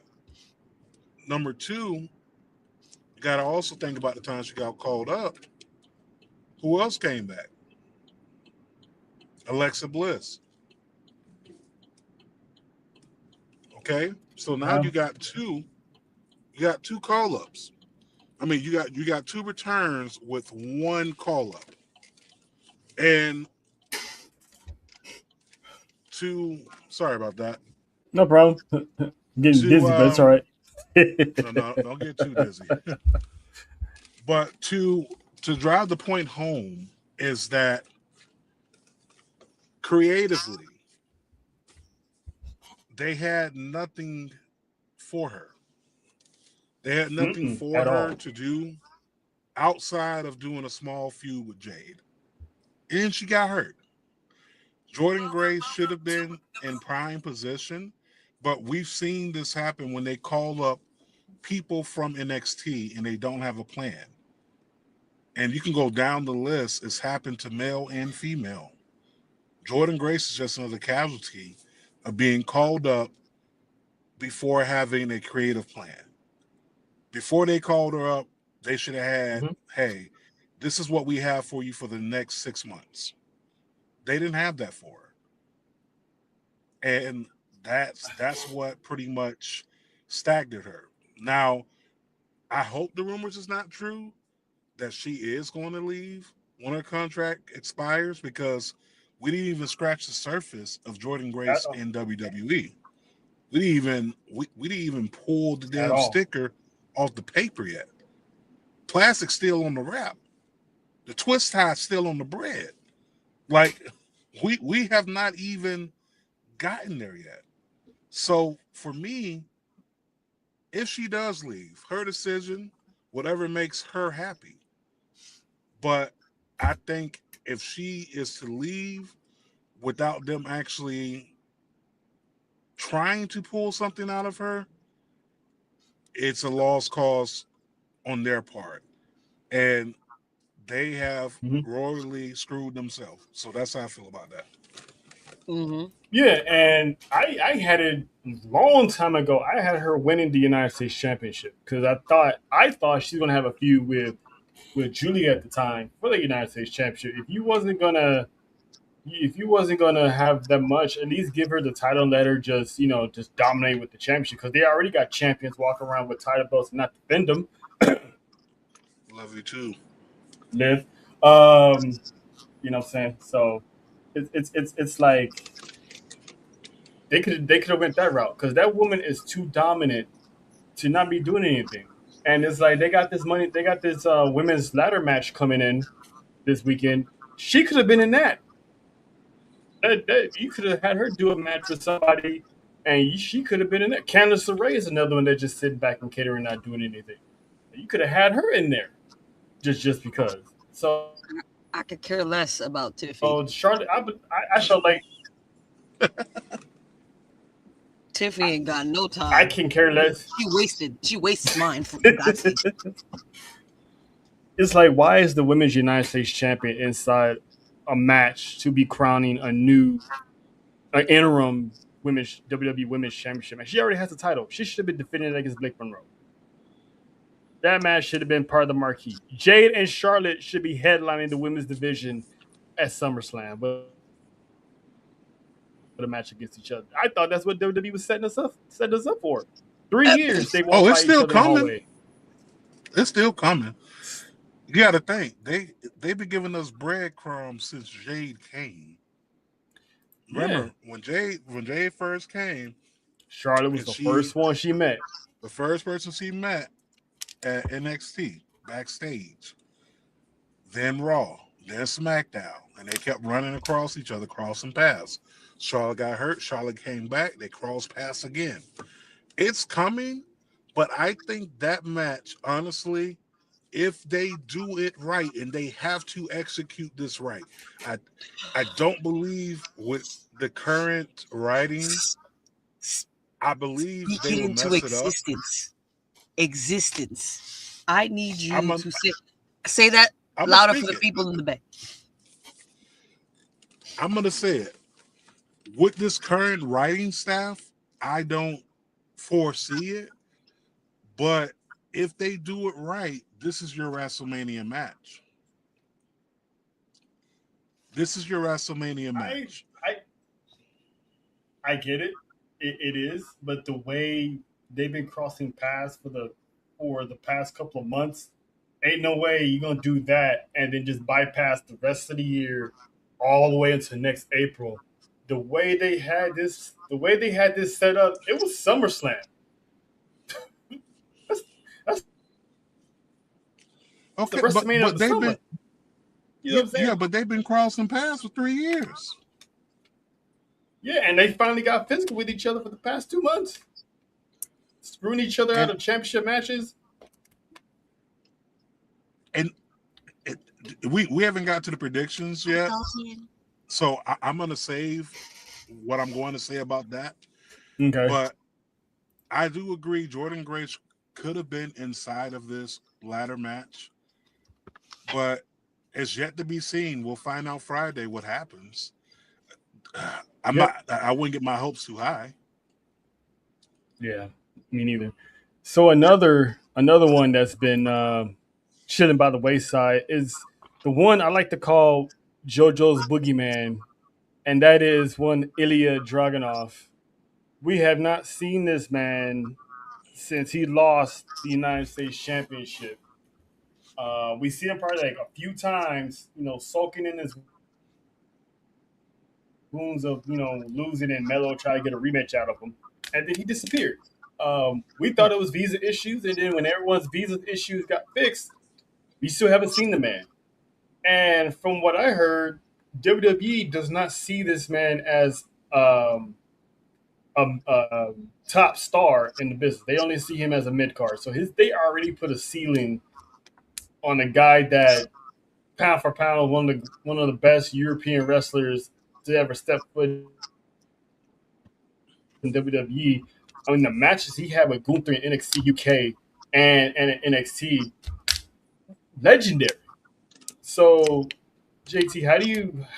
Number two, you got to also think about the time she got called up. Who else came back? Alexa Bliss. Okay, so now Yeah. you got two. You got two call ups. I mean, you got two returns with one call up, and two. Sorry about that. No problem. I'm getting To dizzy, but it's all right. no, no, don't get too dizzy. But to drive the point home is that creatively they had nothing for her. They had nothing for At her all. to do outside of doing a small feud with Jade. And she got hurt. Jordan Grace should have been in prime position, but we've seen this happen when they call up people from NXT and they don't have a plan. And you can go down the list. It's happened to male and female. Jordan Grace is just another casualty of being called up before having a creative plan. Before they called her up, they should have had, Mhm. hey, this is what we have for you for the next 6 months. They didn't have that for her. And that's what pretty much staggered her. Now, I hope the rumors is not true that she is going to leave when her contract expires, because we didn't even scratch the surface of Jordan At Grace all. in WWE. We didn't even pull the At damn all. sticker off the paper yet. Plastic's still on the wrap. The twist tie's still on the bread. Like we have not even gotten there yet. So for me, if she does leave, her decision, whatever makes her happy. But I think if she is to leave without them actually trying to pull something out of her, it's a lost cause on their part. And they have Mhm. royally screwed themselves. So that's how I feel about that. Mm-hmm. Yeah, and I had it long time ago. I had her winning the United States Championship because I thought she's gonna have a feud with Julia at the time for the United States Championship. If you wasn't gonna have that much, at least give her the title and let her just dominate with the championship because they already got champions walking around with title belts and not defend them. Love you too. Live, you know what I'm saying? So it's like they could have went that route because that woman is too dominant to not be doing anything. And it's like they got this women's ladder match coming in this weekend. She could have been in that. You could have had her do a match with somebody, and she could have been in that. Candice LeRae is another one that just sitting back and catering, not doing anything. You could have had her in there just because. So I could care less about Tiffy. Charlotte, I felt like Tiffy ain't got no I time. can care less. She wastes mine for God's sake. It's like, why is the women's United States champion inside a match to be crowning an interim women's WWE Women's Championship match? She already has the title. She should have been defending it against Blake Monroe. That match should have been part of the marquee. Jade and Charlotte should be headlining the women's division at SummerSlam with a match against each other. I thought that's what WWE was setting us up for. 3 years they Oh, walk it's by each still other in the coming. hallway. It's still coming. You got to think they've been giving us breadcrumbs since Jade came. Yeah, Remember when Jade first came, Charlotte was and the she first one she met. the first person she met at NXT backstage, then Raw, then SmackDown, and they kept running across each other, crossing paths. Charlotte got hurt. Charlotte came back. They crossed paths again. It's coming, but I think that match, honestly, if they do it right, and they have to execute this right, I don't believe with the current writing, I believe they Speaking will into mess it up. existence. I need I'm you a, to say that I'm gonna louder for speak the it. people in the back. I'm gonna say it. With this current writing staff, I don't foresee it. But if they do it right, this is your WrestleMania match. This is your WrestleMania I match. I I get it. It is, but the way they've been crossing paths for the past couple of months, ain't no way you're gonna do that and then just bypass the rest of the year all the way into next April. The way they had this set up, it was SummerSlam. That's the Okay, but WrestleMania of but the they've summer. been You know what I'm yeah, saying? but they've been crossing paths for 3 years. Yeah, and they finally got physical with each other for the past 2 months. screwing each other out and of championship matches. and it, we haven't got to the predictions yet, so I'm gonna save what I'm going to say about that. Okay. But I do agree, Jordan Grace could have been inside of this ladder match, but it's yet to be seen. We'll find out Friday what happens. I'm Yep. not. I wouldn't get my hopes too high. Yeah. Me neither. So another one that's been chilling by the wayside is the one I like to call JoJo's boogeyman, and that is one Ilya Dragunov. We have not seen this man since he lost the United States Championship. We see him probably like a few times, sulking in his wounds of losing, and Melo try to get a rematch out of him, and then he disappeared. We thought it was visa issues, and then when everyone's visa issues got fixed, we still haven't seen the man. And from what I heard, WWE does not see this man as a top star in the business. They only see him as a mid card. So they already put a ceiling on a guy that pound for pound one of the best European wrestlers to ever step foot in WWE. I mean, the matches he had with Gunther in NXT UK and in NXT, legendary. So, JT, how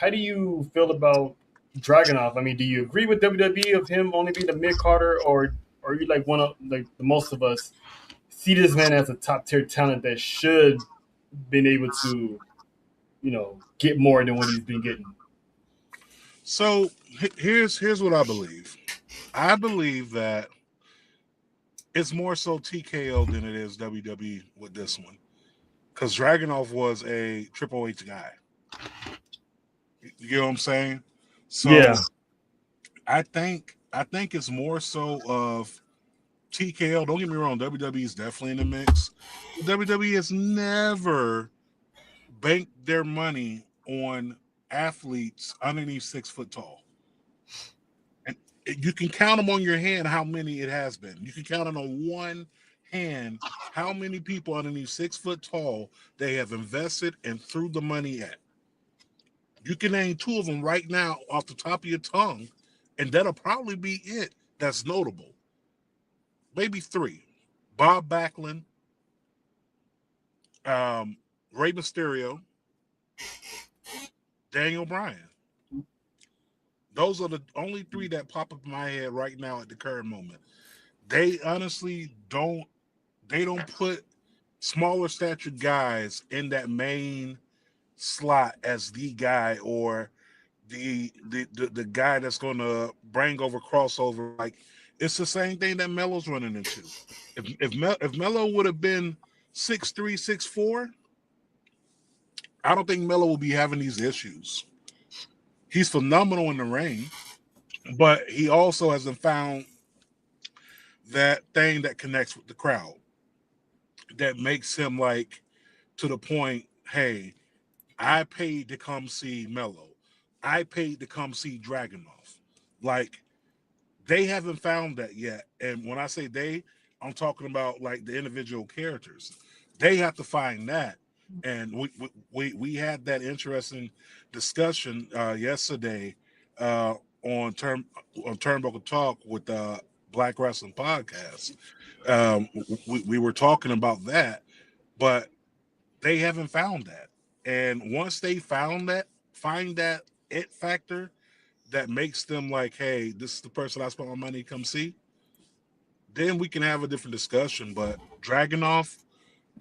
do you feel about Dragunov? I mean, do you agree with WWE of him only being a mid carder, or are you like one of like the most of us see this man as a top tier talent that should been able to, get more than what he's been getting? So here's what I believe. I believe that it's more so TKO than it is WWE with this one, because Dragunov was a Triple H guy. You know what I'm saying? So Yeah, I think it's more so of TKO. Don't get me wrong, WWE is definitely in the mix. WWE has never banked their money on athletes underneath 6 foot tall. And you can count them on your hand how many it has been. You can count it on one hand how many people underneath 6 foot tall they have invested and threw the money at. You can name two of them right now off the top of your tongue, and that'll probably be it that's notable. Maybe three. Bob Backlund, Rey Mysterio, Daniel Bryan. Those are the only three that pop up in my head right now at the current moment. They honestly don't put smaller statured guys in that main slot as the guy, or the guy that's going to bring over crossover. Like, it's the same thing that Melo's running into. If Melo would have been 6'3", 6'4", I don't think Melo will be having these issues. He's phenomenal in the ring, but he also hasn't found that thing that connects with the crowd, that makes him like, to the point, hey, I paid to come see Melo. I paid to come see Dragunov. Like, they haven't found that yet. And when I say they, I'm talking about like the individual characters. They have to find that. And we had that interesting discussion yesterday on Turnbuckle Talk with the Black Wrestling Podcast. We were talking about that, but they haven't found that. And once they find that it factor that makes them like, hey, this is the person I spent my money to come see, then we can have a different discussion. But Dragunov,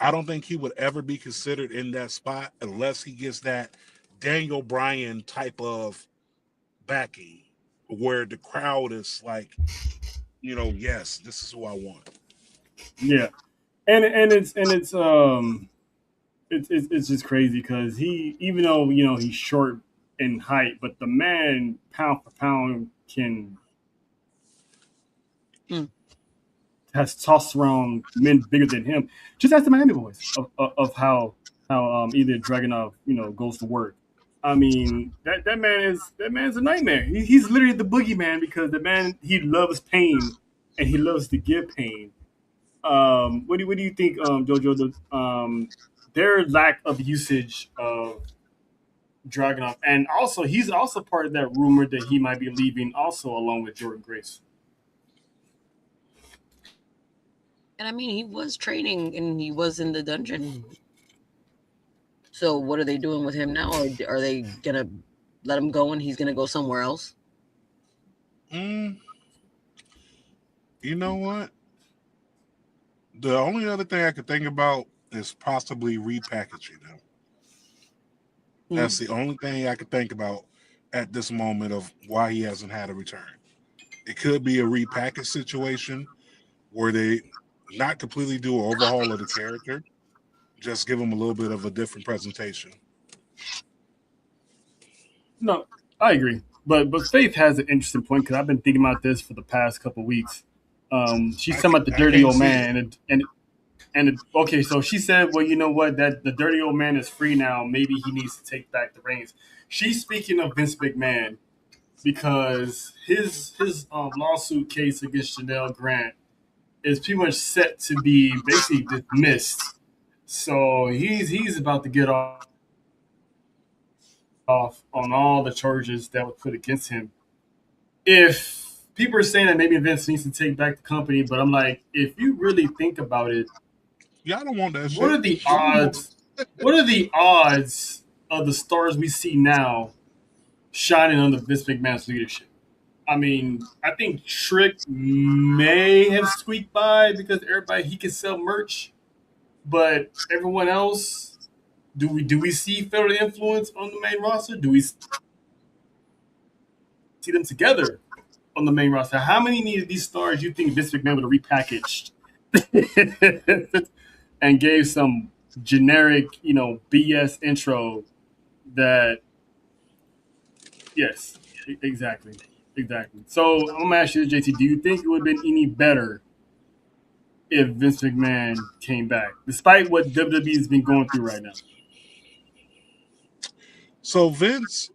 I don't think he would ever be considered in that spot unless he gets that Daniel Bryan type of backing where the crowd is like, yes, this is who I want. yeah, and it's just crazy because he, even though he's short in height, but the man pound for pound Hmm. has tossed around men bigger than him. Just ask the Miami boys of how either Dragunov goes to work. I mean, that man's a nightmare. He's literally the boogeyman because the man, he loves pain and he loves to give pain. what do you think, Jojo? Their lack of usage of Dragunov, and also he's also part of that rumor that he might be leaving, also along with Jordan Grace. And I mean, he was training and he was in the dungeon. So what are they doing with him now? Or are they gonna let him go and he's gonna go somewhere else? Mm, you know what? The only other thing I could think about is possibly repackaging them. Hmm. That's the only thing I could think about at this moment of why he hasn't had a return. It could be a repackage situation where they not completely do an overhaul of the character, just give him a little bit of a different presentation. No, I agree, but Faith has an interesting point because I've been thinking about this for the past couple weeks. She's talking about the I dirty can't old see it. man, okay, so she said, well, you know what, that the dirty old man is free now. Maybe he needs to take back the reins. She's speaking of Vince McMahon because his lawsuit case against Janelle Grant is pretty much set to be basically dismissed. So he's about to get off on all the charges that were put against him. If people are saying that maybe Vince needs to take back the company, but I'm like, if you really think about it, Y'all don't want that what shit. are the odds? What are the odds of the stars we see now shining under Vince McMahon's leadership? I mean, I think Trick may have squeaked by because everybody he can sell merch, but everyone else, do we see federal influence on the main roster? Do we see them together on the main roster? How many of these stars you think Vince McMahon would have repackaged and gave some generic, BS intro that, yes, exactly. Exactly. So I'm gonna ask you, JT, do you think it would have been any better if Vince McMahon came back, despite what WWE has been going through right now? So Vince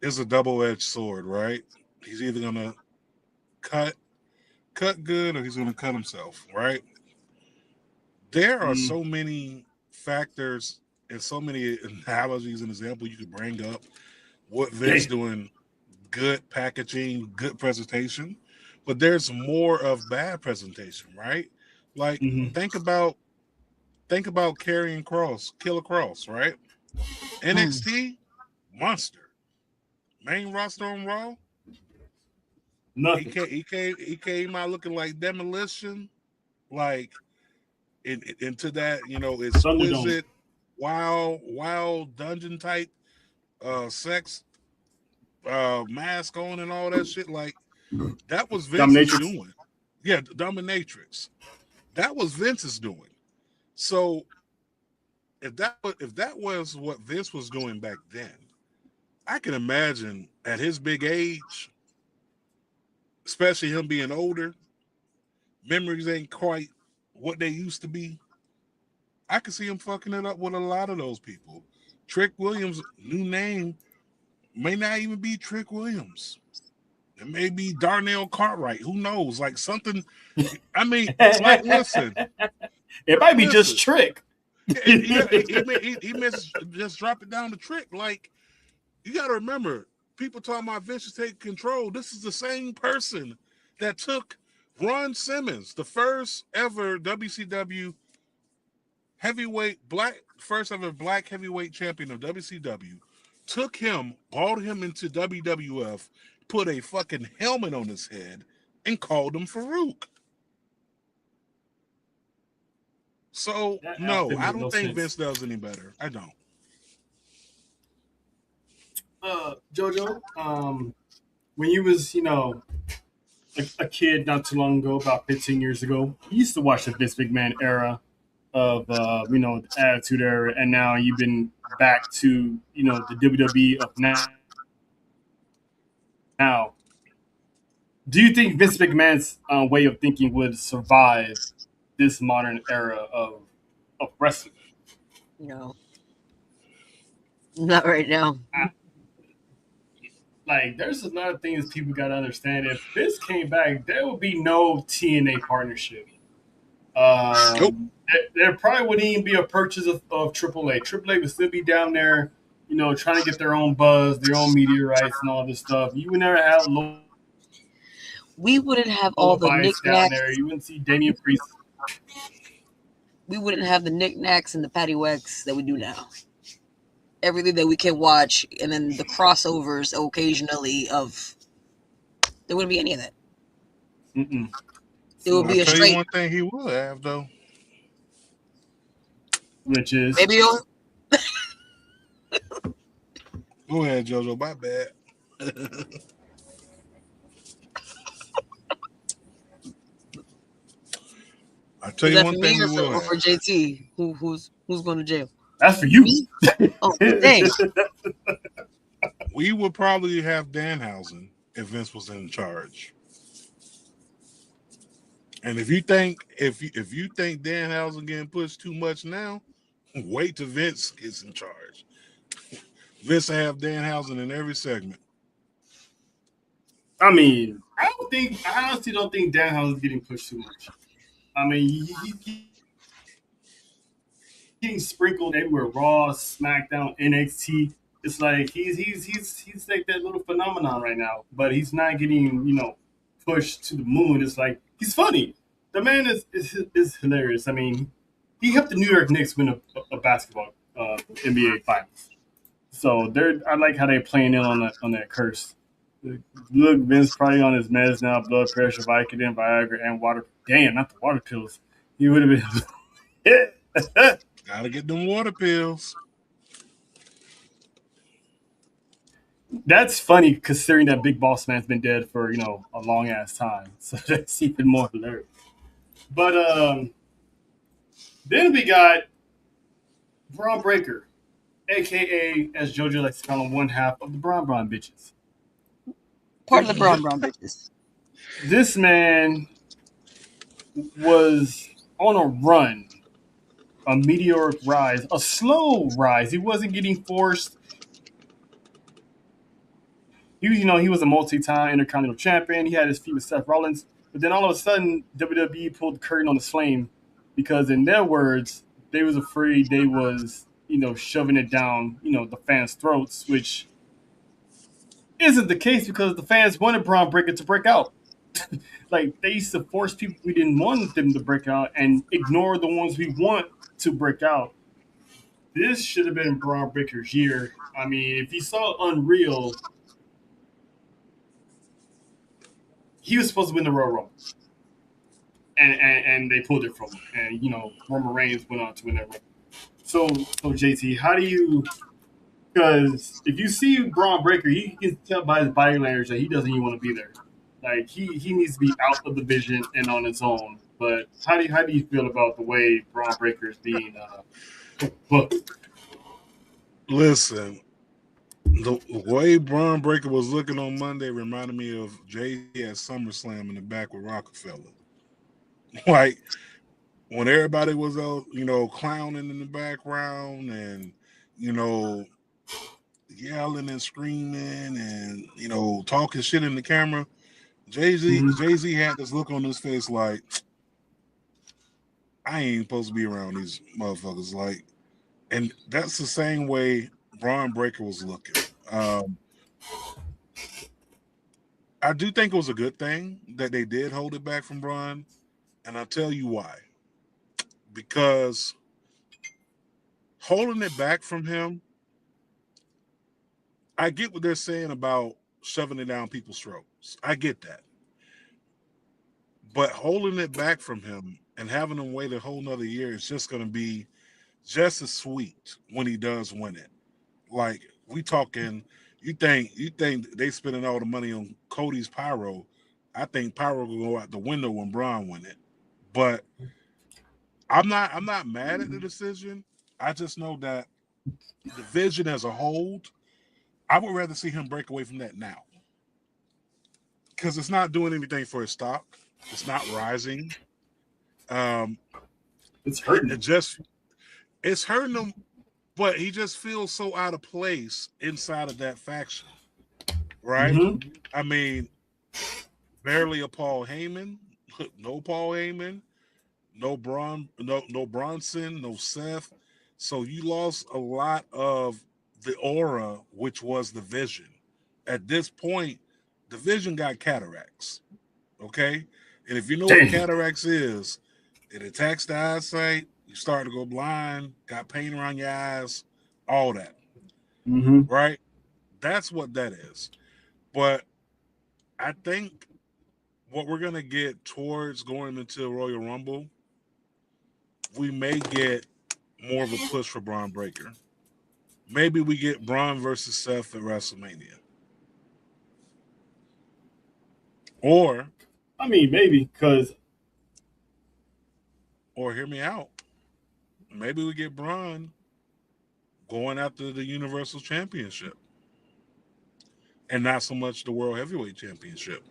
is a double-edged sword, right? He's either gonna cut cut good or he's gonna cut himself, right? There are Mm, so many factors and so many analogies and examples you could bring up. What Vince yeah. doing good packaging, good presentation, but there's more of bad presentation, right? Like Mm-hmm. think about carrying Cross, Killer Cross, right? Hmm. NXT monster, main roster on Raw. Nothing. He came out looking like demolition, like into that Thunderdome. exquisite, wild dungeon type sex mask on and all that shit. Like that was Vince's Dominatrix. doing. Yeah, dominatrix. That was Vince's doing. So if that was what Vince was doing back then, I can imagine at his big age, especially him being older, memories ain't quite what they used to be. I could see him fucking it up with a lot of those people. Trick Williams' new name may not even be Trick Williams. It may be Darnell Cartwright. Who knows? Like something. I mean, like listen, It might be just listen. Trick. He missed just drop it down the trick. Like you got to remember, people talking about Vince is taking control. This is the same person that took Ron Simmons, the first ever WCW heavyweight black first ever black heavyweight champion of WCW, took him, brought him into WWF, put a fucking helmet on his head, and called him Farouk. So That no, outfit I made don't no think sense. Vince does any better. I don't. Jojo, when you was, a kid not too long ago, about 15 years ago, you used to watch the Vince McMahon era of, the Attitude Era, and now you've been back to, the WWE of now. Now, do you think Vince McMahon's way of thinking would survive this modern era of wrestling? No, not right now. I, like, there's a lot of things people got to understand. If Vince came back, there would be no TNA partnership. Nope. There probably wouldn't even be a purchase of AAA. AAA would still be down there, trying to get their own buzz, their own media rights, and all this stuff. You would never have We wouldn't have all Lola the Bites down there. knickknacks. You wouldn't see Damian Priest. We wouldn't have the knickknacks and the paddywhacks that we do now. Everything that we can watch, and then the crossovers occasionally of. There wouldn't be any of that. Mm-mm. It would I'll be a tell you straight. one thing he will have though. Which is Maybe Go ahead, JoJo. My bad. I'll tell is you that one for thing me we will or for have. JT? Who's going to jail? that's for you. Me? Oh, dang. We would probably have Danhausen if Vince was in charge. And if you think Danhausen getting pushed too much now, wait till Vince gets in charge. Vince will have Danhausen in every segment. I mean, I honestly don't think Danhausen is getting pushed too much. I mean, he's getting sprinkled everywhere. Raw, SmackDown, NXT. It's like he's like that little phenomenon right now, but he's not getting pushed to the moon. It's like he's funny. The man is hilarious. I mean, he helped the New York Knicks win a basketball NBA finals. So I like how they're playing in on that curse. Look, Vince probably on his meds now, blood pressure, Vicodin, Viagra, and water. Damn, not the water pills. He would have been. Gotta get them water pills. That's funny considering that Big Boss Man's been dead for a long ass time. So that's even more hilarious. But then we got Braun Breaker, aka as JoJo likes to call him, one half of the Braun bitches. Part of the brown bitches. This man was on a run, a meteoric rise, a slow rise. He wasn't getting forced. He was a multi-time Intercontinental Champion. He had his feud with Seth Rollins, but then all of a sudden, WWE pulled the curtain on the flame because, in their words, they was afraid they was shoving it down the fans' throats, which isn't the case because the fans wanted Braun Breaker to break out. Like they used to force people we didn't want them to break out and ignore the ones we want to break out. This should have been Braun Breaker's year. I mean, if you saw Unreal, he was supposed to win the Royal Rumble, and they pulled it from him. And Roman Reigns went on to win that Rumble. So JT, how do you? Because if you see Braun Breaker, he can tell by his body language that he doesn't even want to be there. Like he needs to be out of the vision and on his own. But how do you feel about the way Braun Breaker is being booked? Listen, the way Braun Breaker was looking on Monday reminded me of Jay at SummerSlam in the back with Rockefeller. Like when everybody was clowning in the background and yelling and screaming and talking shit in the camera. Jay-Z had this look on his face like, I ain't supposed to be around these motherfuckers. Like, and that's the same way Braun Breaker was looking. I do think it was a good thing that they did hold it back from Braun, and I'll tell you why. Because holding it back from him, I get what they're saying about shoving it down people's throats. I get that. But holding it back from him and having him wait a whole nother year is just going to be just as sweet when he does win it. Like we talking, you think they spending all the money on Cody's pyro? I think pyro will go out the window when Braun win it. But I'm not mad at the decision. I just know that the vision as a whole, I would rather see him break away from that now. Because it's not doing anything for his stock. It's not rising. It's hurting. It's hurting him, but he just feels so out of place inside of that faction. Right? Mm-hmm. I mean, barely a Paul Heyman, no Paul Heyman, no Bronson, no Seth. So you lost a lot of the aura, which was the Vision. At this point, the Vision got cataracts. Okay, and if you know what Damn. cataracts is, it attacks the eyesight. You start to go blind, got pain around your eyes, all that. Mm-hmm. Right? That's what that is. But I think what we're gonna get towards going into Royal Rumble, we may get more of a push for Braun Breaker. Maybe we get Braun versus Seth at WrestleMania. Or I mean, maybe because hear me out. Maybe we get Braun going after the Universal Championship and not so much the World Heavyweight Championship.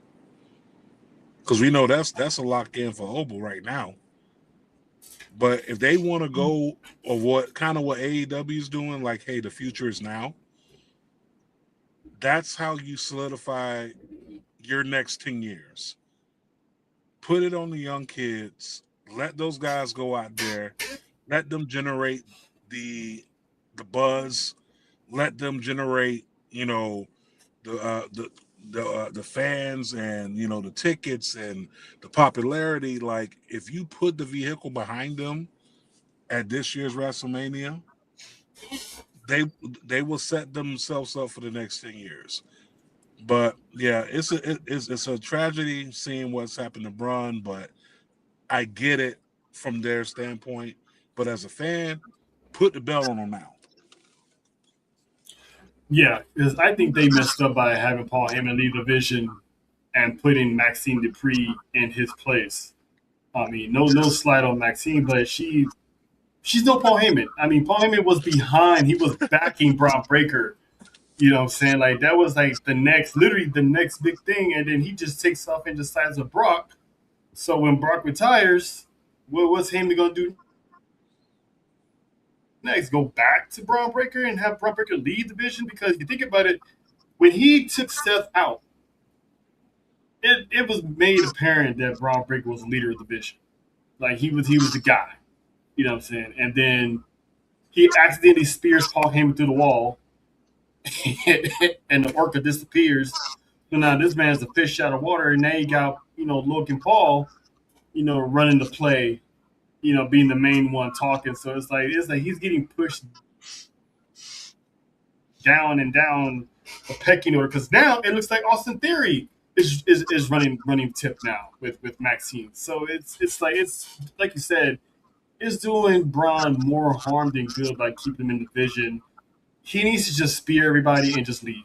Because we know that's a lock in for Obo right now. But if they want to go of what AEW is doing, like, hey, the future is now, that's how you solidify your next 10 years. Put it on the young kids. Let those guys go out there. Let them generate the buzz. Let them generate, the fans and the tickets and the popularity. Like, if you put the vehicle behind them at this year's WrestleMania, they will set themselves up for the next 10 years. But yeah, it's a tragedy seeing what's happened to Braun, but I get it from their standpoint. But as a fan, put the belt on them now. yeah, because I think they messed up by having Paul Heyman leave the Vision and putting Maxine Dupree in his place. I mean, no slide on Maxine, but she's no Paul Heyman. I mean, Paul Heyman was behind. He was backing Braun Breaker. You know what I'm saying? Like, that was like literally the next big thing. And then he just takes off and decides with Brock. So when Brock retires, what's Heyman going to do next? Go back to Braun Breaker and have Braun Breaker lead the Vision? Because you think about it, when he took Seth out, it was made apparent that Braun Breaker was the leader of the Vision. Like, he was the guy. You know what I'm saying? And then he accidentally spears Paul Heyman through the wall, and the orca disappears. So now this man's a fish out of water, and now you got Logan Paul, running the play, being the main one talking. So it's like he's getting pushed down and down the pecking order, because now it looks like Austin Theory is running tip now with Maxine. So it's like you said, it's doing Braun more harm than good by keeping him in the Vision. He needs to just spear everybody and just leave,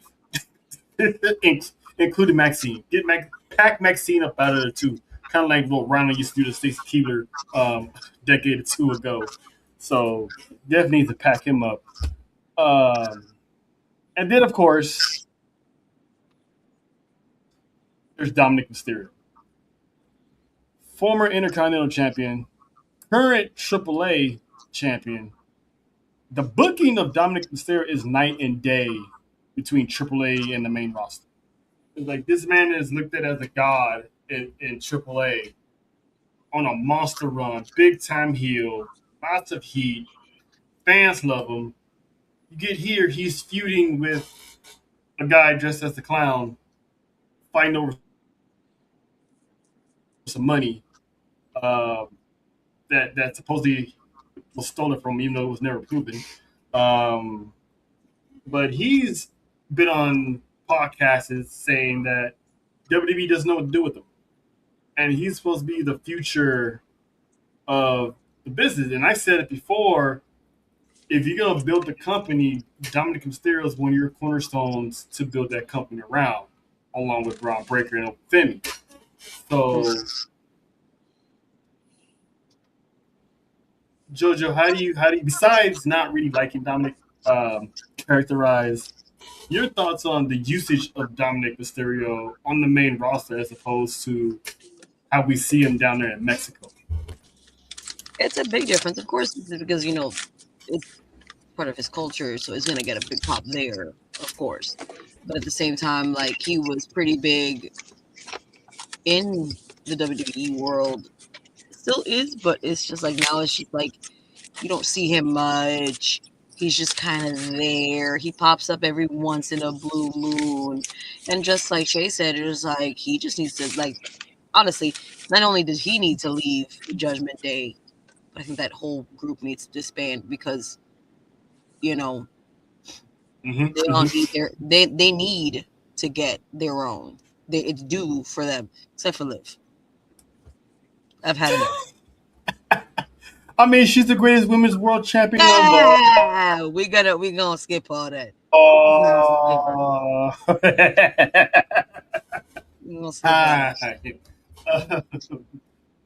including Maxine. Pack Maxine up out of there too, kind of like what Ronald used to do to Stacey Keebler decade or two ago. So definitely need to pack him up. And then of course there's Dominic Mysterio, former Intercontinental Champion, current AAA champion. The booking of Dominic Mysterio is night and day between AAA and the main roster. It's like, this man is looked at as a god in AAA on a monster run, big time heel, lots of heat, fans love him. You get here, he's feuding with a guy dressed as the clown, fighting over some money that supposedly was stolen from him, even though it was never proven. But he's been on podcasts saying that WWE doesn't know what to do with him, and he's supposed to be the future of the business. And I said it before: if you're gonna build the company, Dominic Mysterio is one of your cornerstones to build that company around, along with Braun Breaker and Femi. So, Jojo, how do you besides not really liking Dominic, characterize your thoughts on the usage of Dominic Mysterio on the main roster as opposed to how we see him down there in Mexico? It's a big difference, of course, because it's part of his culture, so it's gonna get a big pop there, of course. But at the same time, like, he was pretty big in the WWE world still is, but it's just like now it's just like you don't see him much. He's just kind of there. He pops up every once in a blue moon, and just like Shay said, it's like he just needs to like honestly. Not only does he need to leave Judgment Day, but I think that whole group needs to disband because you know they all need their they need to get their own. It's due for them, except for Liv. I've had enough. I mean, she's the greatest women's world champion of all. Ah, we gonna skip all that. Oh. We gonna skip all that.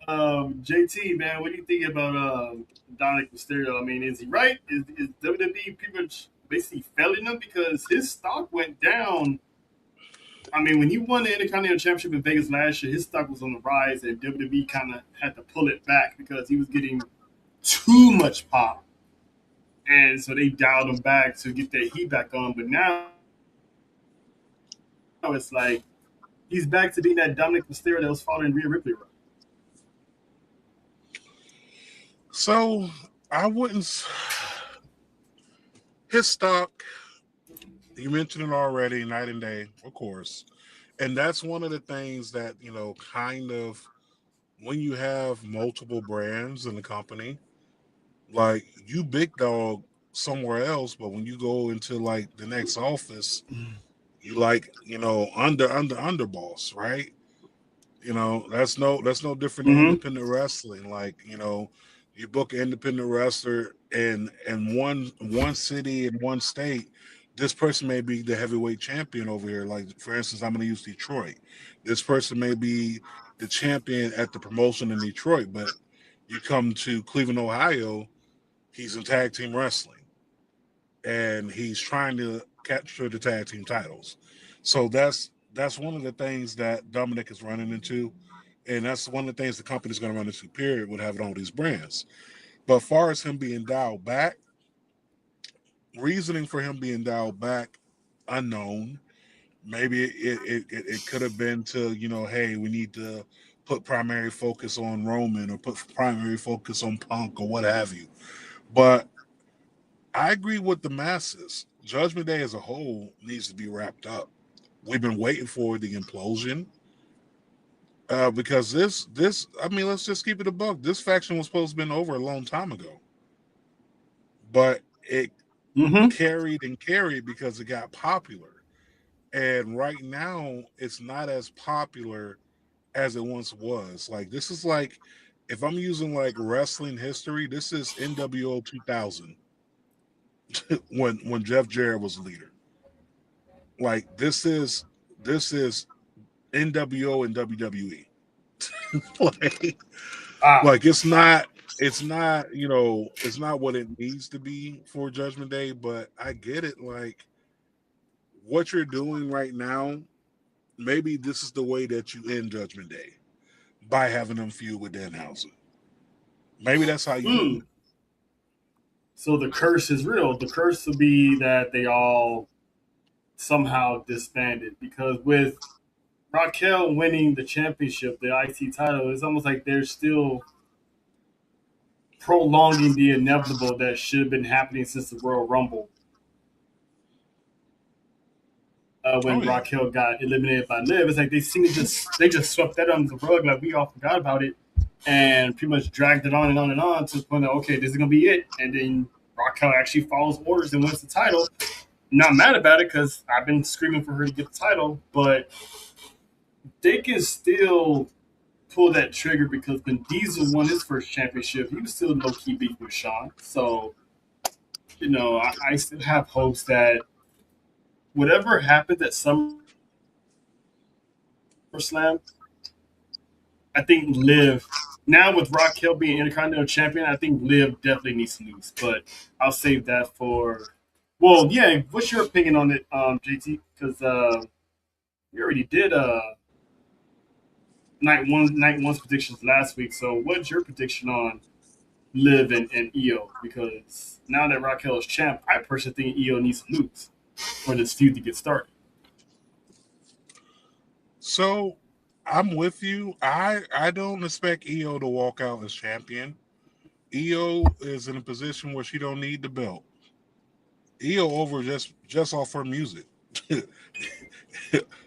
JT, man, what do you think about Dominic Mysterio? I mean, is he right? Is WWE pretty much basically failing him because his stock went down? I mean, when he won the Intercontinental Championship in Vegas last year, his stock was on the rise, and WWE kind of had to pull it back because he was getting too much pop, and so they dialed him back to get that heat back on. But now it's like he's back to being that Dominic Mysterio that was following Rhea Ripley. So I wouldn't. His stock, you mentioned it already, night and day, of course. And that's one of the things that, kind of when you have multiple brands in the company, like you big dog somewhere else, but when you go into like the next office, you like, under boss, right? That's no different than Mm-hmm. independent wrestling. Like, you book an independent wrestler in one city in one state, this person may be the heavyweight champion over here. Like, for instance, I'm gonna use Detroit. This person may be the champion at the promotion in Detroit, but you come to Cleveland, Ohio, he's in tag team wrestling and he's trying to capture the tag team titles. So that's one of the things that Dominic is running into, and that's one of the things the company's going to run into. Period, with having all these brands. But as far as him being dialed back, reasoning for him being dialed back, unknown. Maybe it could have been to hey, we need to put primary focus on Roman or put primary focus on Punk or what have you. But I agree with the masses. Judgment Day as a whole needs to be wrapped up. We've been waiting for the implosion because this. I mean, let's just keep it a buck. This faction was supposed to have been over a long time ago, but it Mm-hmm. carried because it got popular. And right now, it's not as popular as it once was. Like this is like, if I'm using like wrestling history, this is NWO 2000 when Jeff Jarrett was the leader. Like this is NWO and WWE. like Ah. like it's not what it needs to be for Judgment Day, but I get it. Like what you're doing right now, maybe this is the way that you end Judgment Day by having them feud with Danhausen. Maybe that's how you do Mm. it. So the curse is real. The curse will be that they all somehow disbanded because with Raquel winning the championship, the IC title, it's almost like they're still prolonging the inevitable that should have been happening since the Royal Rumble. Oh When yeah. Raquel got eliminated by Liv, it's like they just swept that under the rug, like we all forgot about it, and pretty much dragged it on and on and on to the point that okay, this is gonna be it, and then Raquel actually follows orders and wins the title. Not mad about it because I've been screaming for her to get the title, but they can still pull that trigger because when Diesel won his first championship, he was still low key beef with Shawn. So, I still have hopes that whatever happens at SummerSlam, I think Liv, now with Raquel being Intercontinental Champion, I think Liv definitely needs to lose. But I'll save that for. Well, yeah. What's your opinion on it, JT? Because we already did night one's predictions last week. So what's your prediction on Liv and Io? Because now that Raquel is champ, I personally think Io needs to lose for this feud to get started. So I'm with you. I don't expect EO to walk out as champion. EO is in a position where she don't need the belt. EO over just off her music.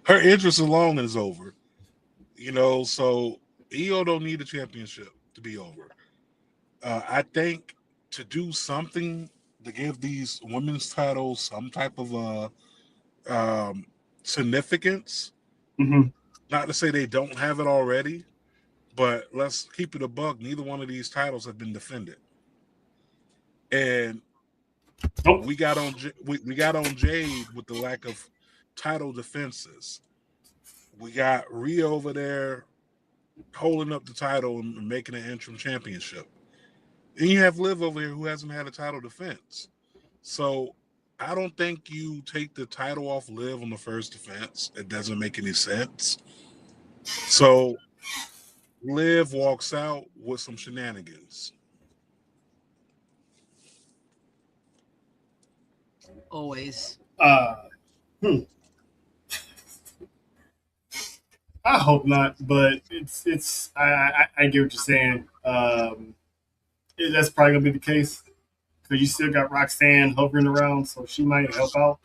Her interest alone is over. So EO don't need a championship to be over. I think to do something to give these women's titles some type of significance. Hmm. Not to say they don't have it already, but let's keep it a bug. Neither one of these titles have been defended, and Nope. we got on Jade with the lack of title defenses. We got Rhea over there holding up the title and making an interim championship, and you have Liv over here who hasn't had a title defense. So I don't think you take the title off Liv on the first defense. It doesn't make any sense. So Liv walks out with some shenanigans. Always. Uh, hmm. I hope not, but it's I get what you're saying. That's probably gonna be the case because you still got Roxanne hovering around, so she might help out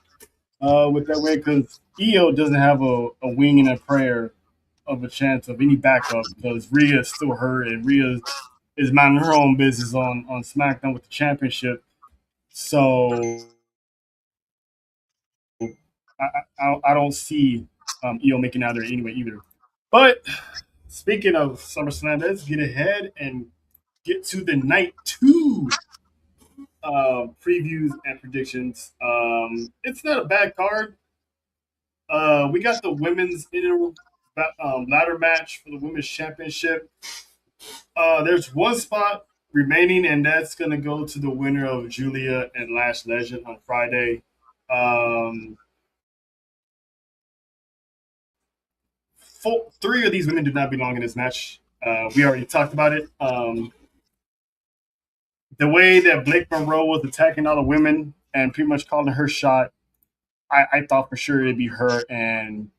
with that way. Because EO doesn't have a wing and a prayer of a chance of any backup because Rhea is still her, and Rhea is minding her own business on SmackDown with the championship. So I don't see EO making out there anyway either. But speaking of SummerSlam, let's get ahead and get to the night two previews and predictions. It's not a bad card. We got the women's inner ladder match for the women's championship. There's one spot remaining, and that's going to go to the winner of Julia and Lash Legend on Friday. Um, three of these women do not belong in this match. We already talked about it. The way that Blake Monroe was attacking all the women and pretty much calling her shot, I thought for sure it'd be her and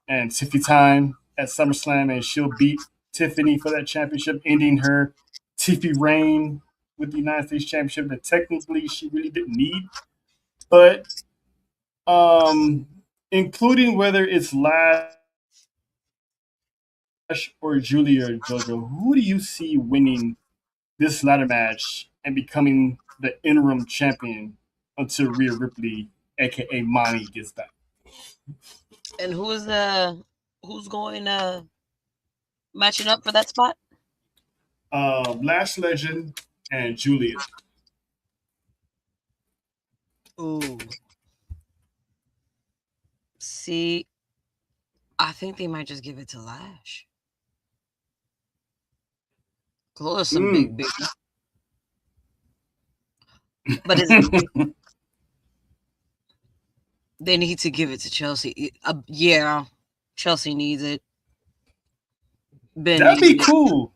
Tiffany time at SummerSlam, and she'll beat Tiffany for that championship, ending her Tiffany reign with the United States Championship that technically she really didn't need. But including whether it's Lash or Julia or JoJo, who do you see winning this ladder match and becoming the interim champion until Rhea Ripley, aka Monty, gets back? And who's going matching up for that spot? Lash Legend and Julia. Ooh. See, I think they might just give it to Lash. Those are some big. But they need to give it to Chelsea. Yeah, Chelsea needs it. Ben That'd needs be it. cool.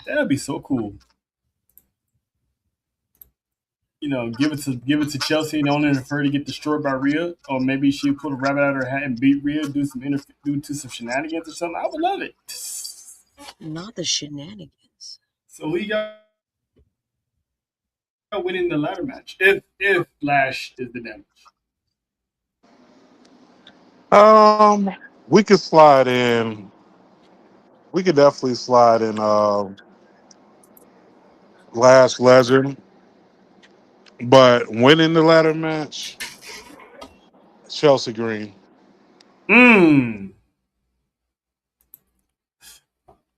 That'd be so cool. Give it to Chelsea and only for her to get destroyed by Rhea, or maybe she'll pull a rabbit out of her hat and beat Rhea, do some shenanigans or something. I would love it. Not the shenanigans. So who you got winning the ladder match if Lash is the damage? Um, we could slide in. We could definitely slide in. Last Legend, but winning the ladder match, Chelsea Green. Mmm.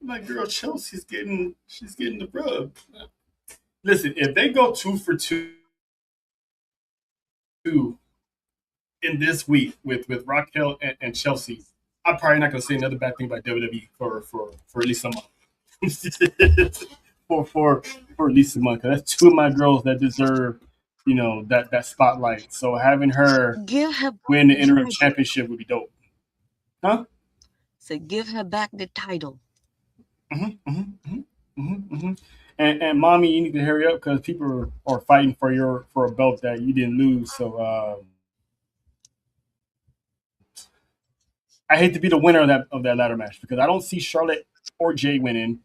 My girl she's getting the rub. Listen, if they go 2 for 2 in this week with Raquel and Chelsea, I'm probably not gonna say another bad thing about WWE for at least a month. For at least a month, 'cause that's two of my girls that deserve, that spotlight. So having her Give her win the the interim title. championship would be dope. Huh? So give her back the title. And mommy, you need to hurry up because people are fighting for a belt that you didn't lose. So I hate to be the winner of that ladder match because I don't see Charlotte or Jay winning.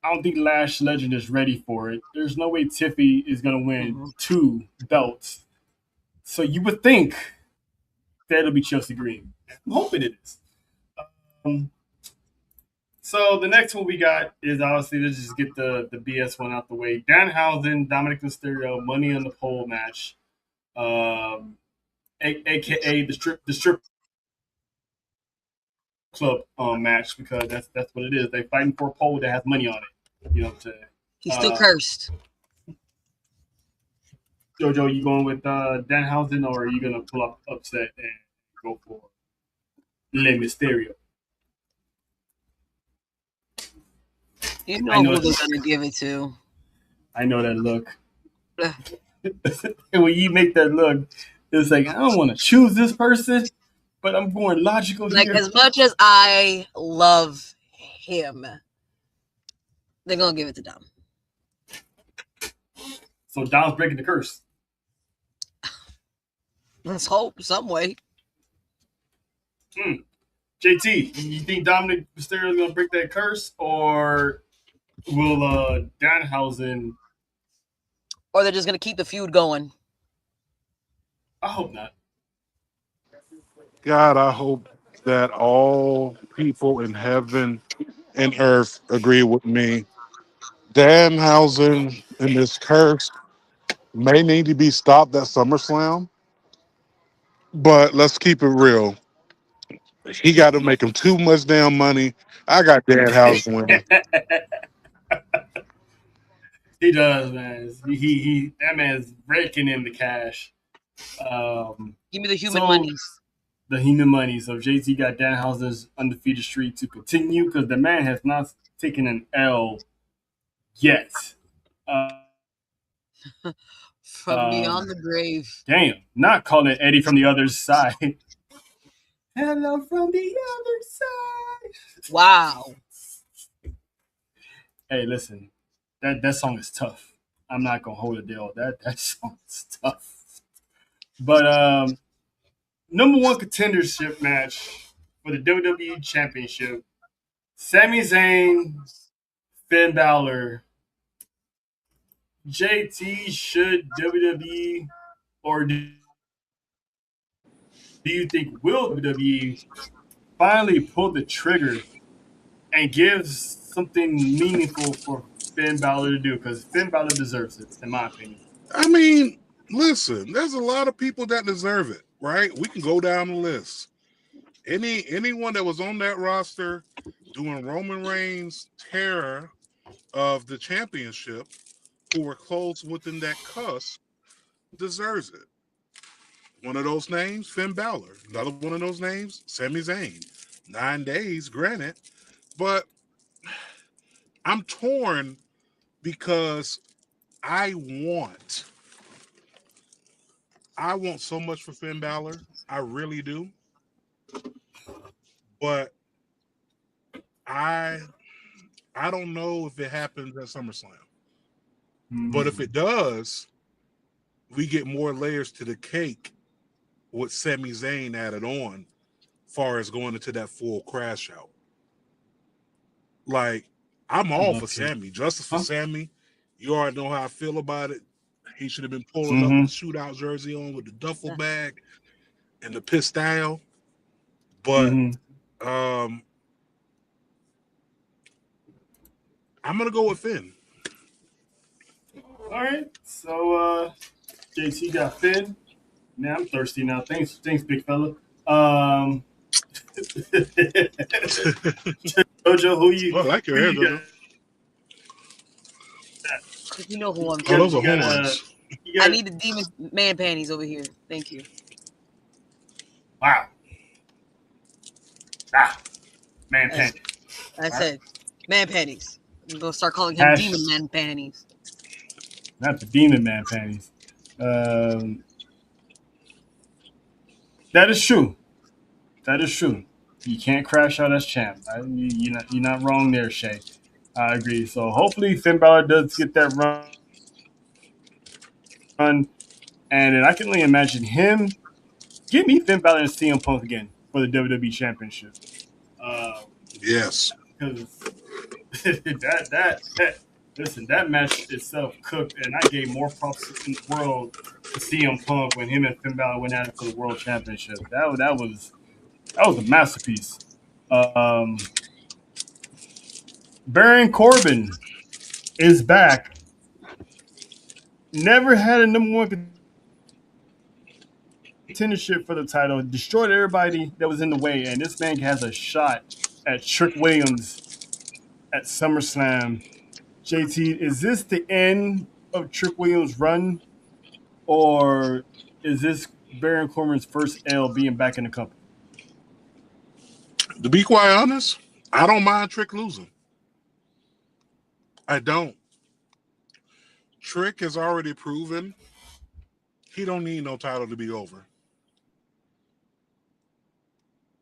I don't think Lash Legend is ready for it. There's no way Tiffy is going to win Mhm. 2 belts. So you would think that it'll be Chelsea Green. I'm hoping it is. Um, so the next one we got is obviously let's just get the BS one out the way. Danhausen, Dominic Mysterio, Money on the Pole match, aka the strip club match because that's what it is. They're fighting for a pole that has money on it. You know, to He's still uh, cursed. Jojo, you going with Danhausen or are you gonna pull up upset and go for Le Mysterio? You I know know who they're gonna give it to. I know that look. Ugh. And when you make that look, it's like I don't want to choose this person, but I'm going logical Like, here. as much as I love him, they're gonna give it to Dom. So Dom's breaking the curse. Let's hope some way. JT, you think Dominic Mysterio is gonna break that curse, or will Danhausen? Or they're just gonna keep the feud going. I hope not. God, I hope that all people in heaven and earth agree with me. Danhausen and this curse may need to be stopped at SummerSlam, but let's keep it real. He got to make him too much damn money. I got Danhausen winning. He does, man. He that man's raking in the cash. Give me the human So monies. the human money. So JT got Danhausen's undefeated streak to continue because the man has not taken an L yet. From beyond the grave. Damn, not calling Eddie from the other side. Hello from the other side. Wow. Hey, listen, that song is tough. I'm not gonna hold a deal. That song is tough. But number one contendership match for the WWE Championship: Sami Zayn, Finn Balor. JT, should WWE or do you think will WWE finally pull the trigger and give something meaningful for Finn Balor to do? Because Finn Balor deserves it, in my opinion. I mean, listen, there's a lot of people that deserve it, right? We can go down the list. Anyone that was on that roster doing Roman Reigns' terror of the championship, who were close within that cusp, deserves it. One of those names, Finn Balor. Another one of those names, Sami Zayn. 9 days, granted, but I'm torn because I want I want so much for Finn Balor. I really do. But I I don't know if it happens at SummerSlam. But if it does, we get more layers to the cake with Sami Zayn added on, far as going into that full crash out. Like, I'm all for Okay. Sammy. Justice for Huh? Sammy. You already know how I feel about it. He should have been pulling up Mm-hmm. with the shootout jersey on with the duffel bag and the pistol. But Mm-hmm. um, I'm gonna go with Finn. All right. So JT got Finn. Now I'm thirsty now. Thanks, big fella. Jojo, Oh, I like your who hair, you got? Jojo. You know who I'm Oh, those choosing. are horns. You I got need the demon man panties over here. Thank you. wow. Man As panties. I said, man panties. I'm gonna start calling him Hash, demon man panties. not the demon man panties. Um, that is true. That is true. You can't crash out as champ. You're not wrong there, Shay. I agree. So hopefully Finn Balor does get that run, and then I can only imagine him. Give me Finn Balor and CM Punk again. for the WWE Championship. Because Yes. that listen, that match itself cooked, and I gave more props in the world to CM Punk when him and Finn Balor went at it for the World Championship. That was a masterpiece. Um, Baron Corbin is back. Never had a number one contendership for the title. Destroyed everybody that was in the way, and this man has a shot at Trick Williams at SummerSlam. JT, is this the end of Trick Williams' run, or is this Baron Corbin's first L being back in the company? To be quite honest, I don't mind Trick losing. I don't. Trick has already proven he don't need no title to be over.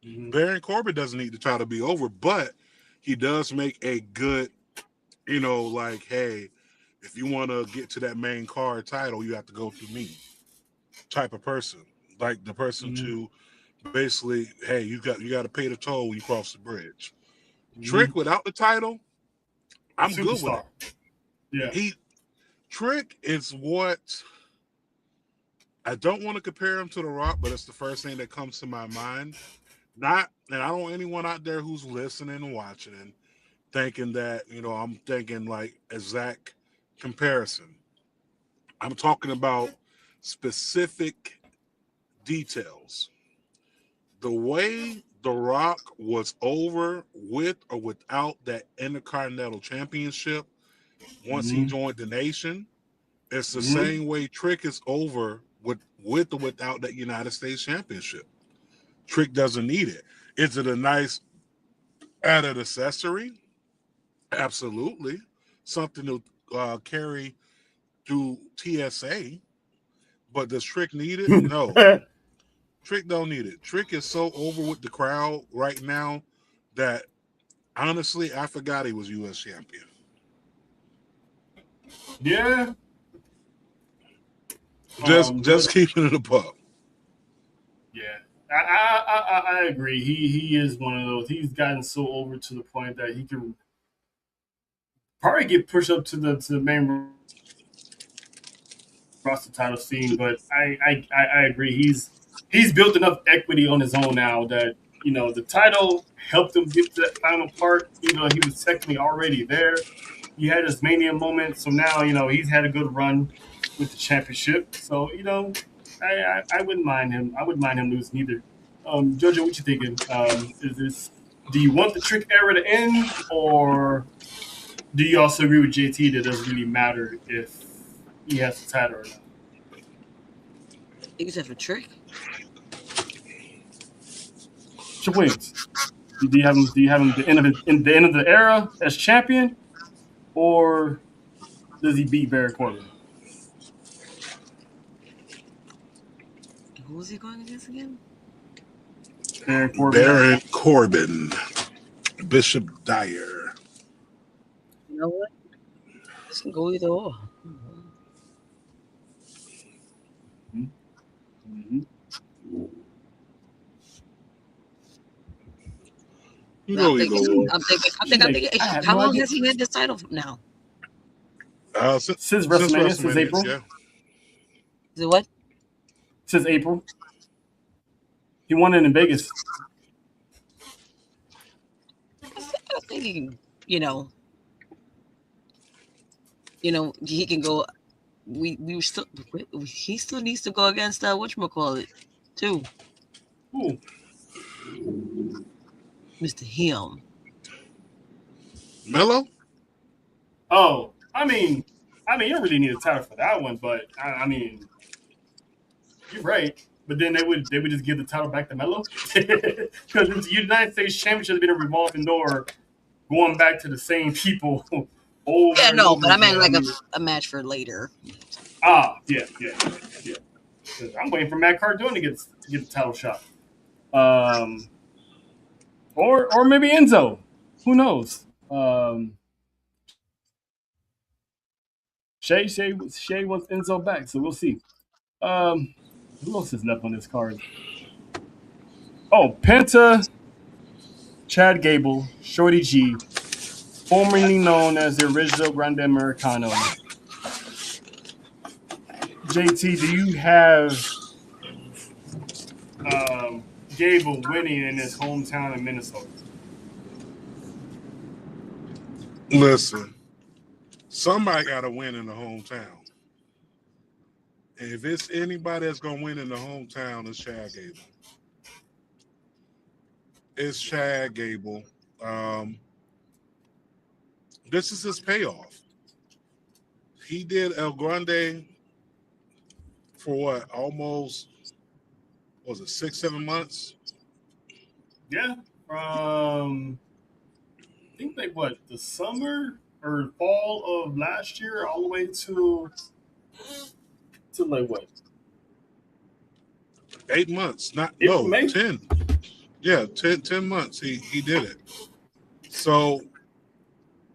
Mm-hmm. Baron Corbin doesn't need the title to be over, but he does make a good, like, hey, if you want to get to that main card title, you have to go through me type of person. Like the person to basically, hey, you got to pay the toll when you cross the bridge. Trick without the title, I'm good with it. Yeah. Trick is what I don't want to compare him to The Rock, but it's the first thing that comes to my mind. And I don't want anyone out there who's listening and watching and thinking that, I'm thinking like exact comparison. I'm talking about specific details. The way The Rock was over with or without that Intercontinental Championship once he joined the nation, it's the same way Trick is over with or without that United States Championship. Trick doesn't need it. Is it a nice added accessory? Absolutely. Something to carry through TSA. But does Trick need it? No. Trick don't need it. Trick is so over with the crowd right now that honestly, I forgot he was U.S. champion. Yeah. Just keeping it a buck. Yeah. I agree. He is one of those. He's gotten so over to the point that he can probably get pushed up to the main roster title scene. But I agree. He's built enough equity on his own now that the title helped him get to that final part. Even though he was technically already there, he had his Mania moment. So now he's had a good run with the championship. So I wouldn't mind him. I wouldn't mind him losing either. Jojo, what you thinking? Do you want the Trick era to end, or do you also agree with JT that it doesn't really matter if he has the title or not? Except for Trick. Trick Williams. Do you have him? Do you have him the end of the era as champion, or does he beat Baron Corbin? Who was he going against again? Baron Corbin. Baron Corbin. Bishop Dyer. You know what? This can go either or. Mm-hmm. I'm thinking. How long has he had this title now? Since WrestleMania, since April. Yeah. Is it what? Since April. He won it in Vegas. I think he can, he can go. He still needs to go against whatchamacallit, too. Ooh. Mr. Him. Mello? Oh, I mean, you don't really need a title for that one, but I mean, you're right. But then they would just give the title back to Mello because the United States Championship has been a revolving door, going back to the same people. Over yeah, no, but I meant again. like a match for later. Yeah. I'm waiting for Matt Cardona to get the title shot. Or maybe Enzo. Who knows? Shay wants Enzo back, so we'll see. Who else is left on this card? Oh, Penta, Chad Gable, Shorty G, formerly known as the original Grande Americano. JT, do you have Gable winning in his hometown in Minnesota? Listen, somebody got to win in the hometown. And if it's anybody that's going to win in the hometown, it's Chad Gable. It's Chad Gable. Um, this is his payoff. He did El Grande for what? Almost, was it 6, 7 months? Yeah. I think like what the summer or fall of last year, all the way to like what 8 months. Not April, no May. 10. Yeah, 10 months. He did it. So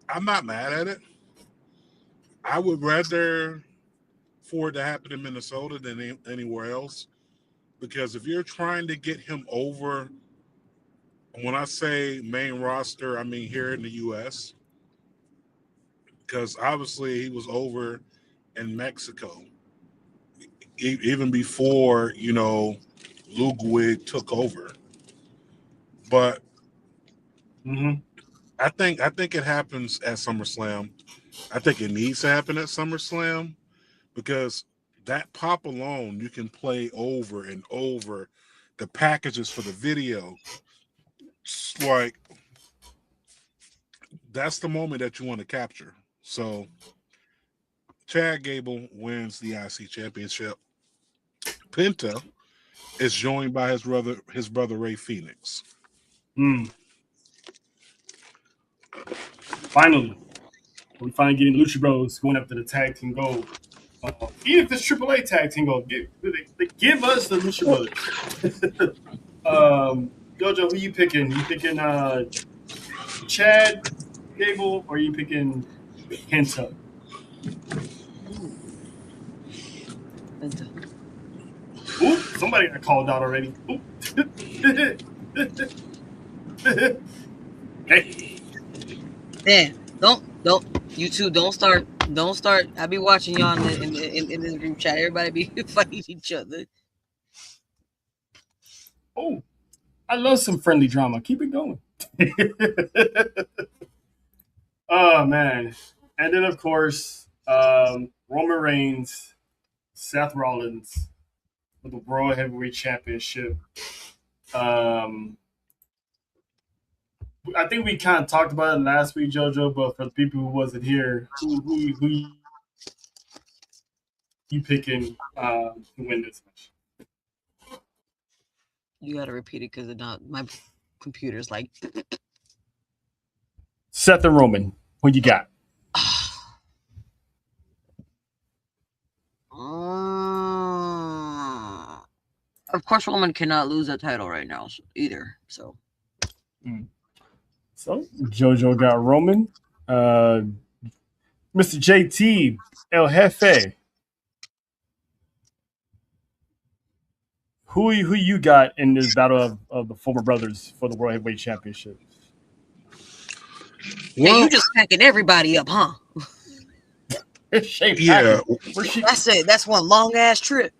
I'm not mad at it. I would rather for it to happen in Minnesota than anywhere else. Because if you're trying to get him over, when I say main roster, I mean here in the U.S., because obviously he was over in Mexico even before Ludwig took over. But Mm-hmm. I think it happens at SummerSlam. I think it needs to happen at SummerSlam because that pop alone you can play over and over. The packages for the video, it's like that's the moment that you want to capture. So Chad Gable wins the IC championship. Penta is joined by his brother Ray Phoenix. Mm. Finally, we finally getting Lucha Bros going after the tag team gold. Even if it's AAA tag team gold, give us the Lucha Brothers. Jojo, who you picking? You picking Chad Gable or you picking Penta? Ooh, Penta. Oop, somebody got called out already. Oop. Hey. Man, don't you two don't start. I be watching y'all in this group chat. Everybody be fighting each other. Oh, I love some friendly drama. Keep it going. Oh man. And then of course, Roman Reigns, Seth Rollins for the World Heavyweight Championship. Um, I think we kind of talked about it last week, JoJo. But for the people who wasn't here, who you picking to win this match? You gotta repeat it because not my computer's like. Seth and Roman. Who you got? Of course, Roman cannot lose that title right now either. So So JoJo got Roman. Mr. JT El Jefe. Who you got in this battle of the former brothers for the World Heavyweight Championship? hey, you Well, just packing everybody up, huh? It's Shea yeah, Packing. Where's she? That's it. That's one long ass trip.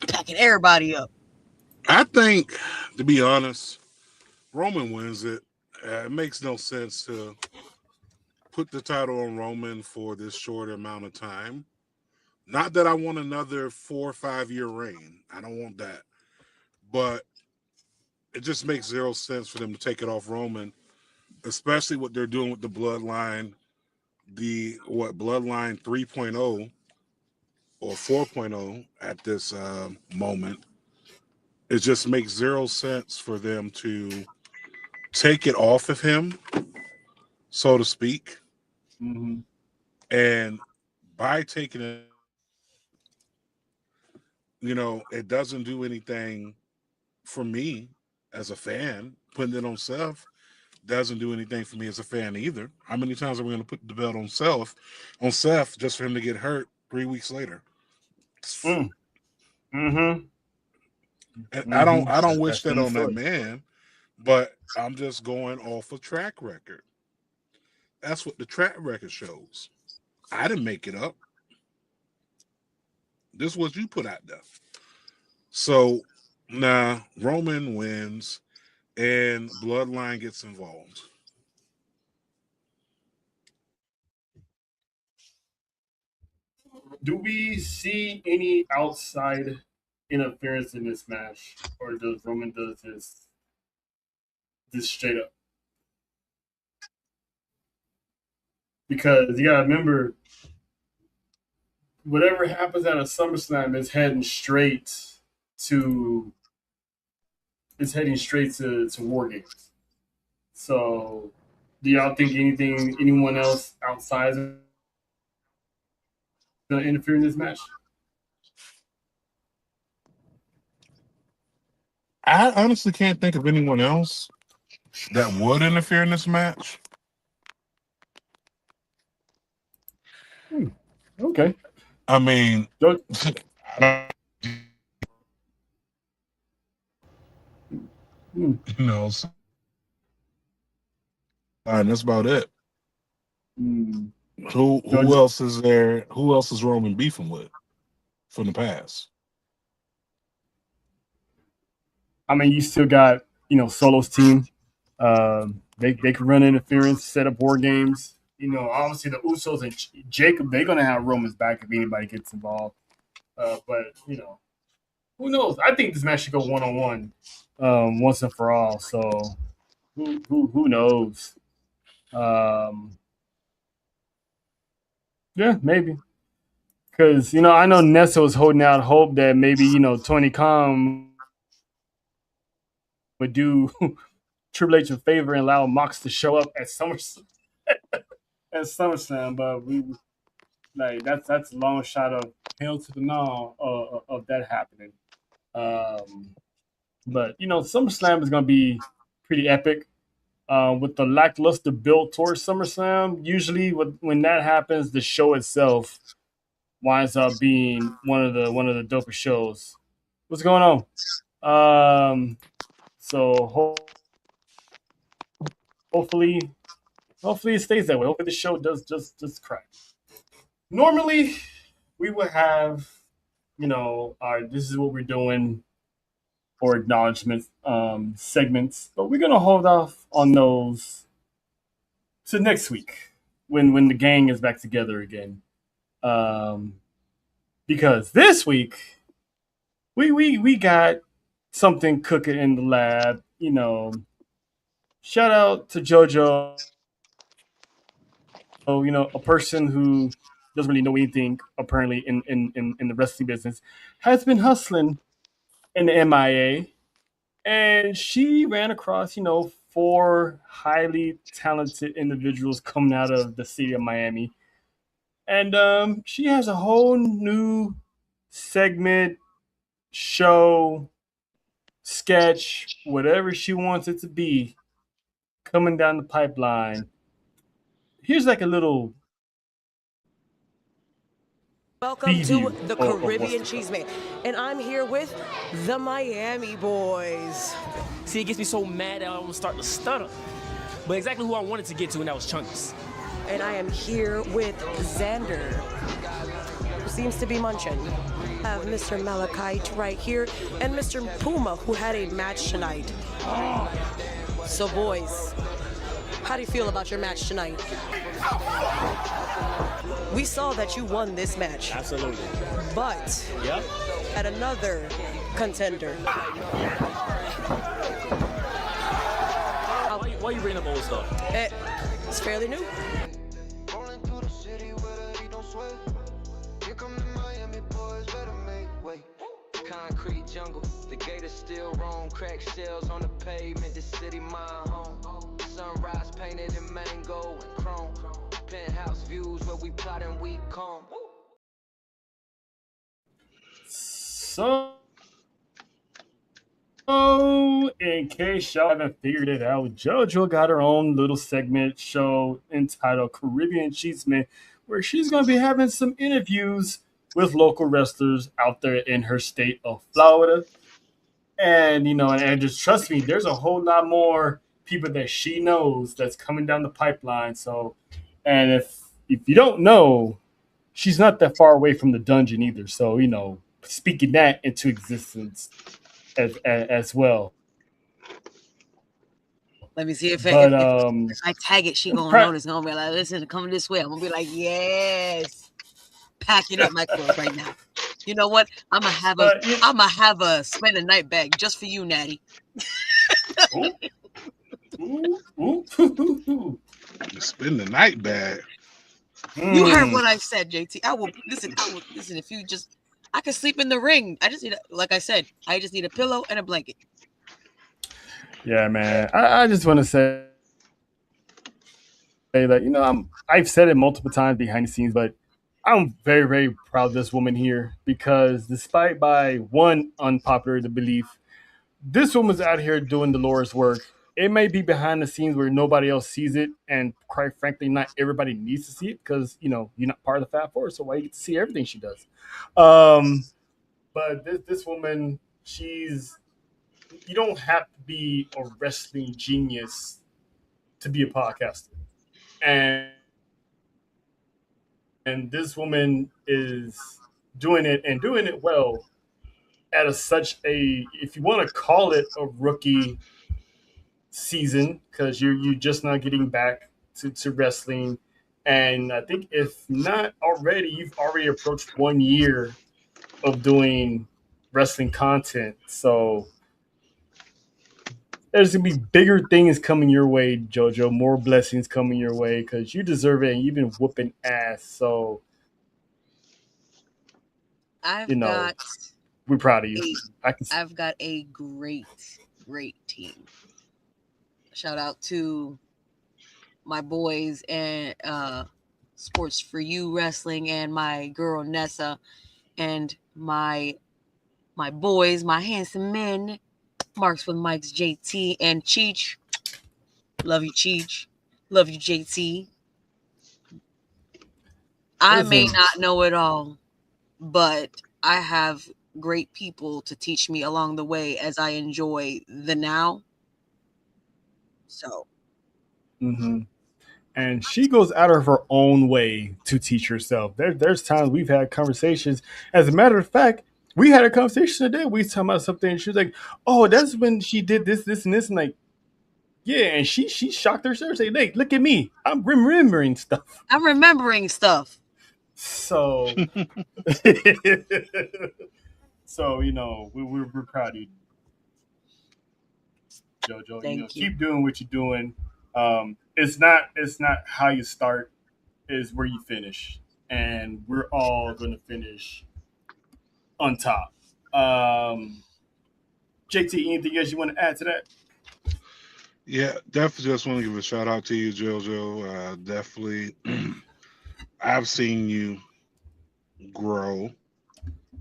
Packing everybody up. I think, to be honest, Roman wins it. It makes no sense to put the title on Roman for this short amount of time. Not that I want another 4 or 5 year reign. I don't want that. But it just makes zero sense for them to take it off Roman, especially what they're doing with the bloodline, the bloodline 3.0 or 4.0 at this moment. It just makes zero sense for them to take it off of him, so to speak. Mm-hmm. And by taking it, it doesn't do anything for me as a fan. Putting it on Seth doesn't do anything for me as a fan either. How many times are we going to put the belt on Seth, just for him to get hurt 3 weeks later? Mm. Mm-hmm. And Mm-hmm. I don't wish That's that been the on that story. man, but I'm just going off a track record. That's what the track record shows. I didn't make it up. This is what you put out there. So now Roman wins and Bloodline gets involved. Do we see any outside interference in this match, or does Roman does this straight up? Because you gotta remember, whatever happens at a SummerSlam is to heading straight to War Games. So, do y'all think anyone else outside is gonna interfere in this match? I honestly can't think of anyone else that would interfere in this match. Okay. I mean, Don't, I hmm, you know, and that's about it. hmm. Who Don't, else is there? Who else is Roman beefing with from the past? I mean, you still got Solo's team. They can run interference, set up war games. Obviously the Usos and Jacob, they're gonna have Roman's back if anybody gets involved. But who knows? I think this match should go 1-on-1, once and for all. So who knows? Um, yeah, maybe. Because I know Nessa was holding out hope that maybe Tony Khan would do Triple H a favor and allow Mox to show up at SummerSlam, but we like that's a long shot of hell to the no of that happening. Um, but SummerSlam is going to be pretty epic. With the lackluster build towards SummerSlam, usually when that happens, the show itself winds up being one of the dopest shows. What's going on? So hopefully it stays that way. Hopefully the show does just crack. Normally we would have our this is what we're doing or acknowledgement segments, but we're gonna hold off on those to next week when the gang is back together again. Um, because this week we got something cooking in the lab. Shout out to JoJo. A person who doesn't really know anything apparently in the wrestling business has been hustling in the MIA, and she ran across four highly talented individuals coming out of the city of Miami, and she has a whole new segment, show, sketch, whatever she wants it to be, coming down the pipeline. Here's like a little Welcome to preview the of what's Caribbean to come. Cheeseman, and I'm here with the Miami boys. See, it gets me so mad that I almost start to stutter. But exactly who I wanted to get to, and that was Chunks. And I am here with Xander, who seems to be munching. I have Mr. Malachite right here, and Mr. Puma, who had a match tonight. So boys, how do you feel about your match tonight? We saw that you won this match, Absolutely. but Yep. at another contender. Why you bringing up old stuff? It's fairly new. Rolling through the city where the heat don't sweat. Here come the Miami boys, better make way. Concrete jungle, the gate is still wrong. Crack shells on the pavement, the city my home. Sunrise painted in mango and chrome. Penthouse views where we plot and we comb. So, in case y'all haven't figured it out, JoJo got her own little segment show entitled Caribbean Cheeseman, where she's going to be having some interviews with local wrestlers out there in her state of Florida. And and just trust me, there's a whole lot more people that she knows that's coming down the pipeline. So, and if you don't know, she's not that far away from the dungeon either. So speaking that into existence as well. Let me see But if I tag it, she gonna notice. Gonna be like, listen, come this way. I'm gonna be like, yes, packing up my clothes right now. You know what? I'm gonna have a spend a night bag just for you, Natty. ooh, ooh. Spend the night bag. You heard Mm. what I said, JT. I will listen. I will listen. If you just, I can sleep in the ring. I just need, like I said, I just need a pillow and a blanket. Yeah, man. I just want to say that I've said it multiple times behind the scenes, but I'm very very proud of this woman here because despite by one unpopular belief, this woman's out here doing the Lord's work. It may be behind the scenes where nobody else sees it, and quite frankly, not everybody needs to see it because you're not part of the Fab Four, so why you get to see everything she does? Um, but this woman, she's you don't have to be a wrestling genius to be a podcaster, and this woman is doing it well at such a, if you want to call it a rookie season, because you're just not getting back to wrestling. And I think if not already, you've already approached 1 year of doing wrestling content. So there's gonna be bigger things coming your way, Jojo. More blessings coming your way because you deserve it, and you've been whooping ass. So you I've know got we're proud of you. a I can. I've got a great team. Shout out to my boys and Sports for You Wrestling and my girl Nessa and my boys, my handsome men, Marks with Mike's JT and Cheech. Love you, Cheech. Love you, JT. I may Listen, not know it all, but I have great people to teach me along the way as I enjoy the now. So hmm and she goes out of her own way to teach herself. There's times we've had conversations. As a matter of fact, we had a conversation today. We was talking about something, and she was like, "Oh, that's when she did this, this, and this." And like, yeah, and she shocked herself, saying, "Hey, look at me, I'm remembering stuff." I'm remembering stuff. So, so we're proud of you, Jojo. Thank you. Keep doing what you're doing. It's not how you start, is where you finish, and we're all going to finish on top. JT, anything else you want to add to that? Yeah, definitely just want to give a shout out to you, JoJo. Definitely, I've seen you grow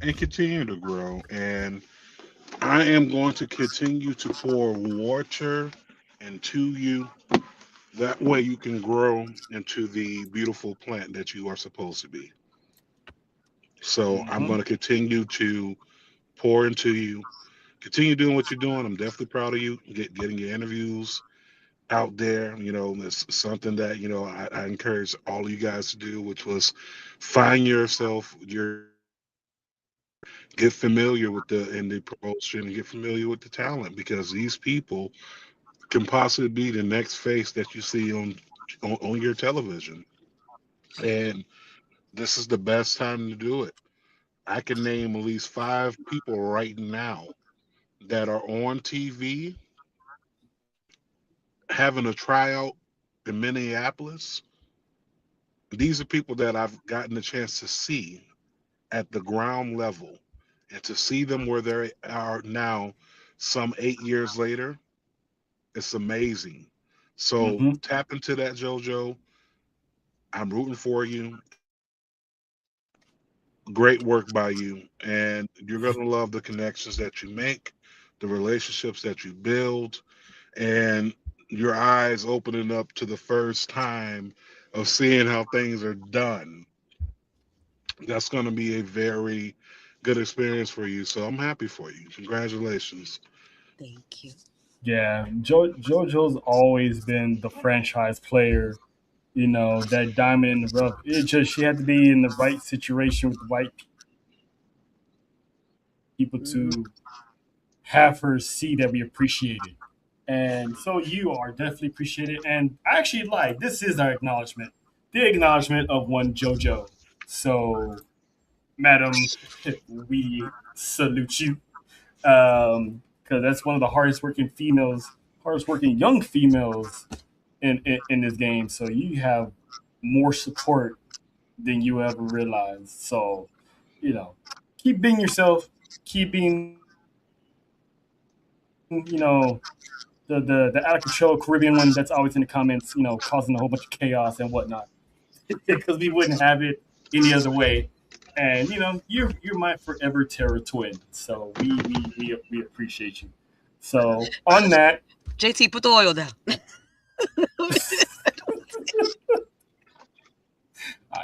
and continue to grow, and I am going to continue to pour water into you. That way, you can grow into the beautiful plant that you are supposed to be. So, I'm Mm-hmm. going to continue to pour into you. Continue doing what you're doing. I'm definitely proud of you. Getting your interviews out there. It's something that I encourage all of you guys to do, which was find yourself, get familiar with the in the promotion, and get familiar with the talent, because these people can possibly be the next face that you see on your television, and this is the best time to do it. I can name at least 5 people right now that are on TV having a tryout in Minneapolis. These are people that I've gotten a chance to see at the ground level, and to see them where they are now, some 8 years later. It's amazing. So Mm-hmm. tap into that, JoJo. I'm rooting for you. Great work by you. And you're going to love the connections that you make, the relationships that you build, and your eyes opening up to the first time of seeing how things are done. That's going to be a very good experience for you. So I'm happy for you. Congratulations. Thank you. Yeah, JoJo's always been the franchise player. That diamond in the rough. It just she had to be in the right situation with the right people Mhm. to have her see that we appreciate it. And so you are definitely appreciated. And I actually like this is our acknowledgement, the acknowledgement of one JoJo. So, madam, we salute you. Because that's one of the hardest working young females in this game. So you have more support than you ever realized. So, you know, keep being yourself, keep being, the out of control Caribbean one that's always in the comments, causing a whole bunch of chaos and whatnot. Because we wouldn't have it any other way. And you're my forever terror twin. So we appreciate you. So on that, JT, put the oil down.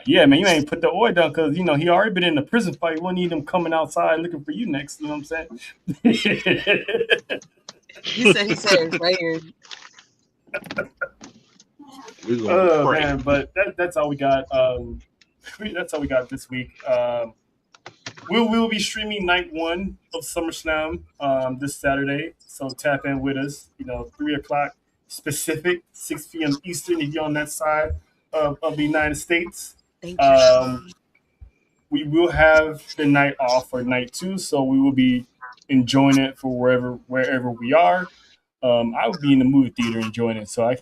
yeah, man, you ain't put the oil down because he already been in the prison fight. You won't need him coming outside looking for you next. You know what I'm saying? He said it's right here. We're gonna Oh pray. man, but that's all we got. That's all we got this week. We'll be streaming night one of SummerSlam this Saturday. So tap in with us. 3 o'clock Pacific, 6 p.m. Eastern. If you're on that side of the United States, Thank you. um, we will have the night off for night two. So we will be enjoying it for wherever we are. I would be in the movie theater enjoying it. So I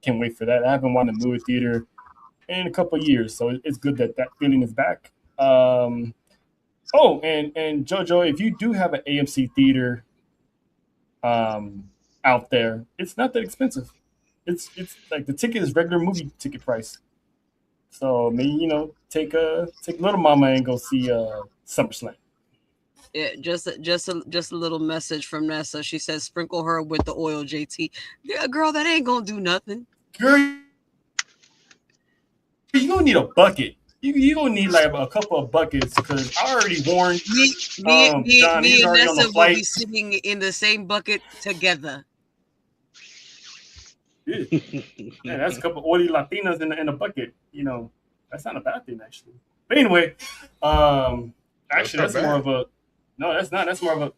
can't wait for that. I haven't watched a movie theater in a couple of years, so it's good that that feeling is back. Oh, and JoJo, if you do have an AMC theater out there, it's not that expensive. It's like the ticket is regular movie ticket price. So maybe take little mama and go see SummerSlam. Yeah, just a little message from Nessa. She says, "Sprinkle her with the oil, JT." Yeah, girl, that ain't gonna do nothing. Girl, you gonna need a bucket. You gonna need like a couple of buckets because I already warned John. Me He's and already on the Nessa will be flight. sitting in the same bucket together. Yeah, yeah, that's a couple of oily Latinas in a bucket. That's not a bad thing actually. But anyway, That's actually, not that's more bad. of a no. That's not. That's more of a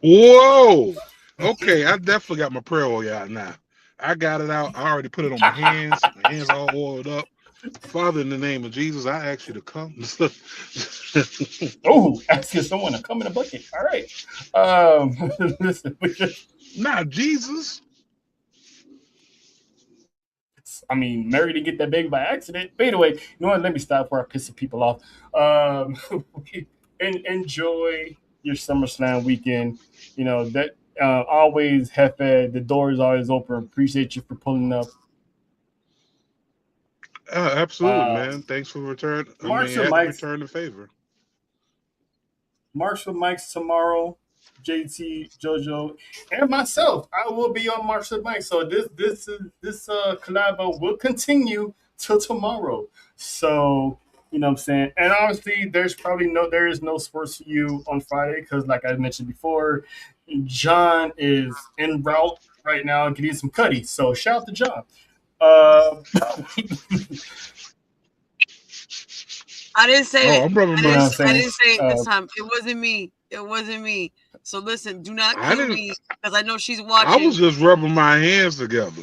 Whoa. Okay, I definitely got my prayer oil out now. I got it out. I already put it on my hands. My hands all oiled up. Father, in the name of Jesus, I ask you to come. asking someone to come in a bucket. All right. Listen, Not Jesus. I mean, Mary didn't get that baby by accident. But anyway, you know what? Let me stop before I piss some people off. Enjoy your SummerSlam weekend. That always Jefe. The door is always open. Appreciate you for pulling up. Absolutely, man. Um, Thanks for return. I mean, Marshall had to Mike's return the favor. Marshall Mike's tomorrow. JT, JoJo, and myself. I will be on Marshall Mike. So this collab will continue till tomorrow. So what I'm saying. And obviously, there is no sports for you on Friday because, like I mentioned before, John is en route right now getting some cutty. So shout out to John. Uh, I didn't say Oh, it. I'm rubbing I you know my. what didn't. I'm I saying? didn't say it this Uh, time. It wasn't me. It wasn't me. So listen, do not I kill didn't. me because I know she's I watching. was just rubbing my hands together.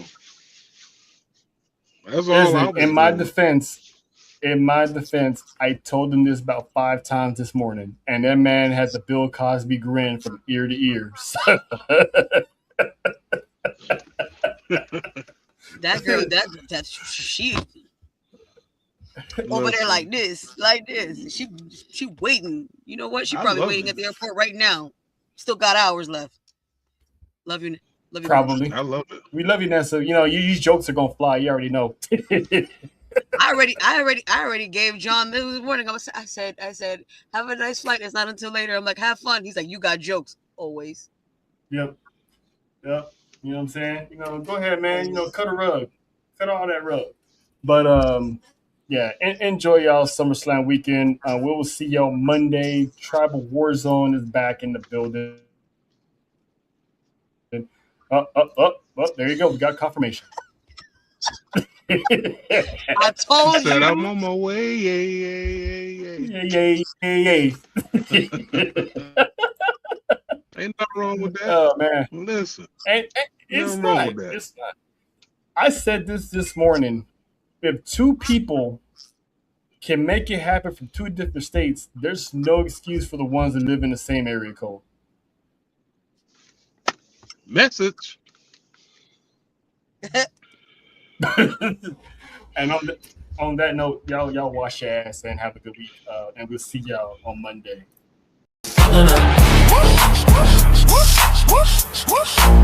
That's all I listen, was doing. in my defense, I told him this about 5 times this morning, and that man had the Bill Cosby grin from ear to ear. So, That girl, that she over there Listen, like this. She waiting. You know what? She I probably love waiting it. at the airport right now. Still got hours left. Love you, love you, Nessa. probably. I love it. We love you, Nessa. These jokes are gonna fly. You already know. I already gave John this morning. I said, have a nice flight. It's not until later. I'm like, have fun. He's like, you got jokes always. Yep. Yep. You know what I'm saying? You know, go ahead, man. You know, cut a rug, cut all that rug. But yeah, enjoy y'all SummerSlam weekend. We will see y'all Monday. Tribal Warzone is back in the building. There you go. We got confirmation. I told Said I'm you. on my way. Yay. Ain't nothing wrong with that. Oh man, Listen, and it's nothing wrong not. with that. It's not. I said this morning. If two people can make it happen from two different states, there's no excuse for the ones that live in the same area code. Message. And on that note, y'all wash your ass and have a good week. And we'll see y'all on Monday.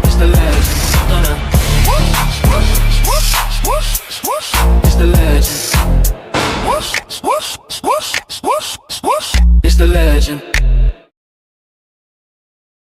It's the legend. It's the legend. It's the legend.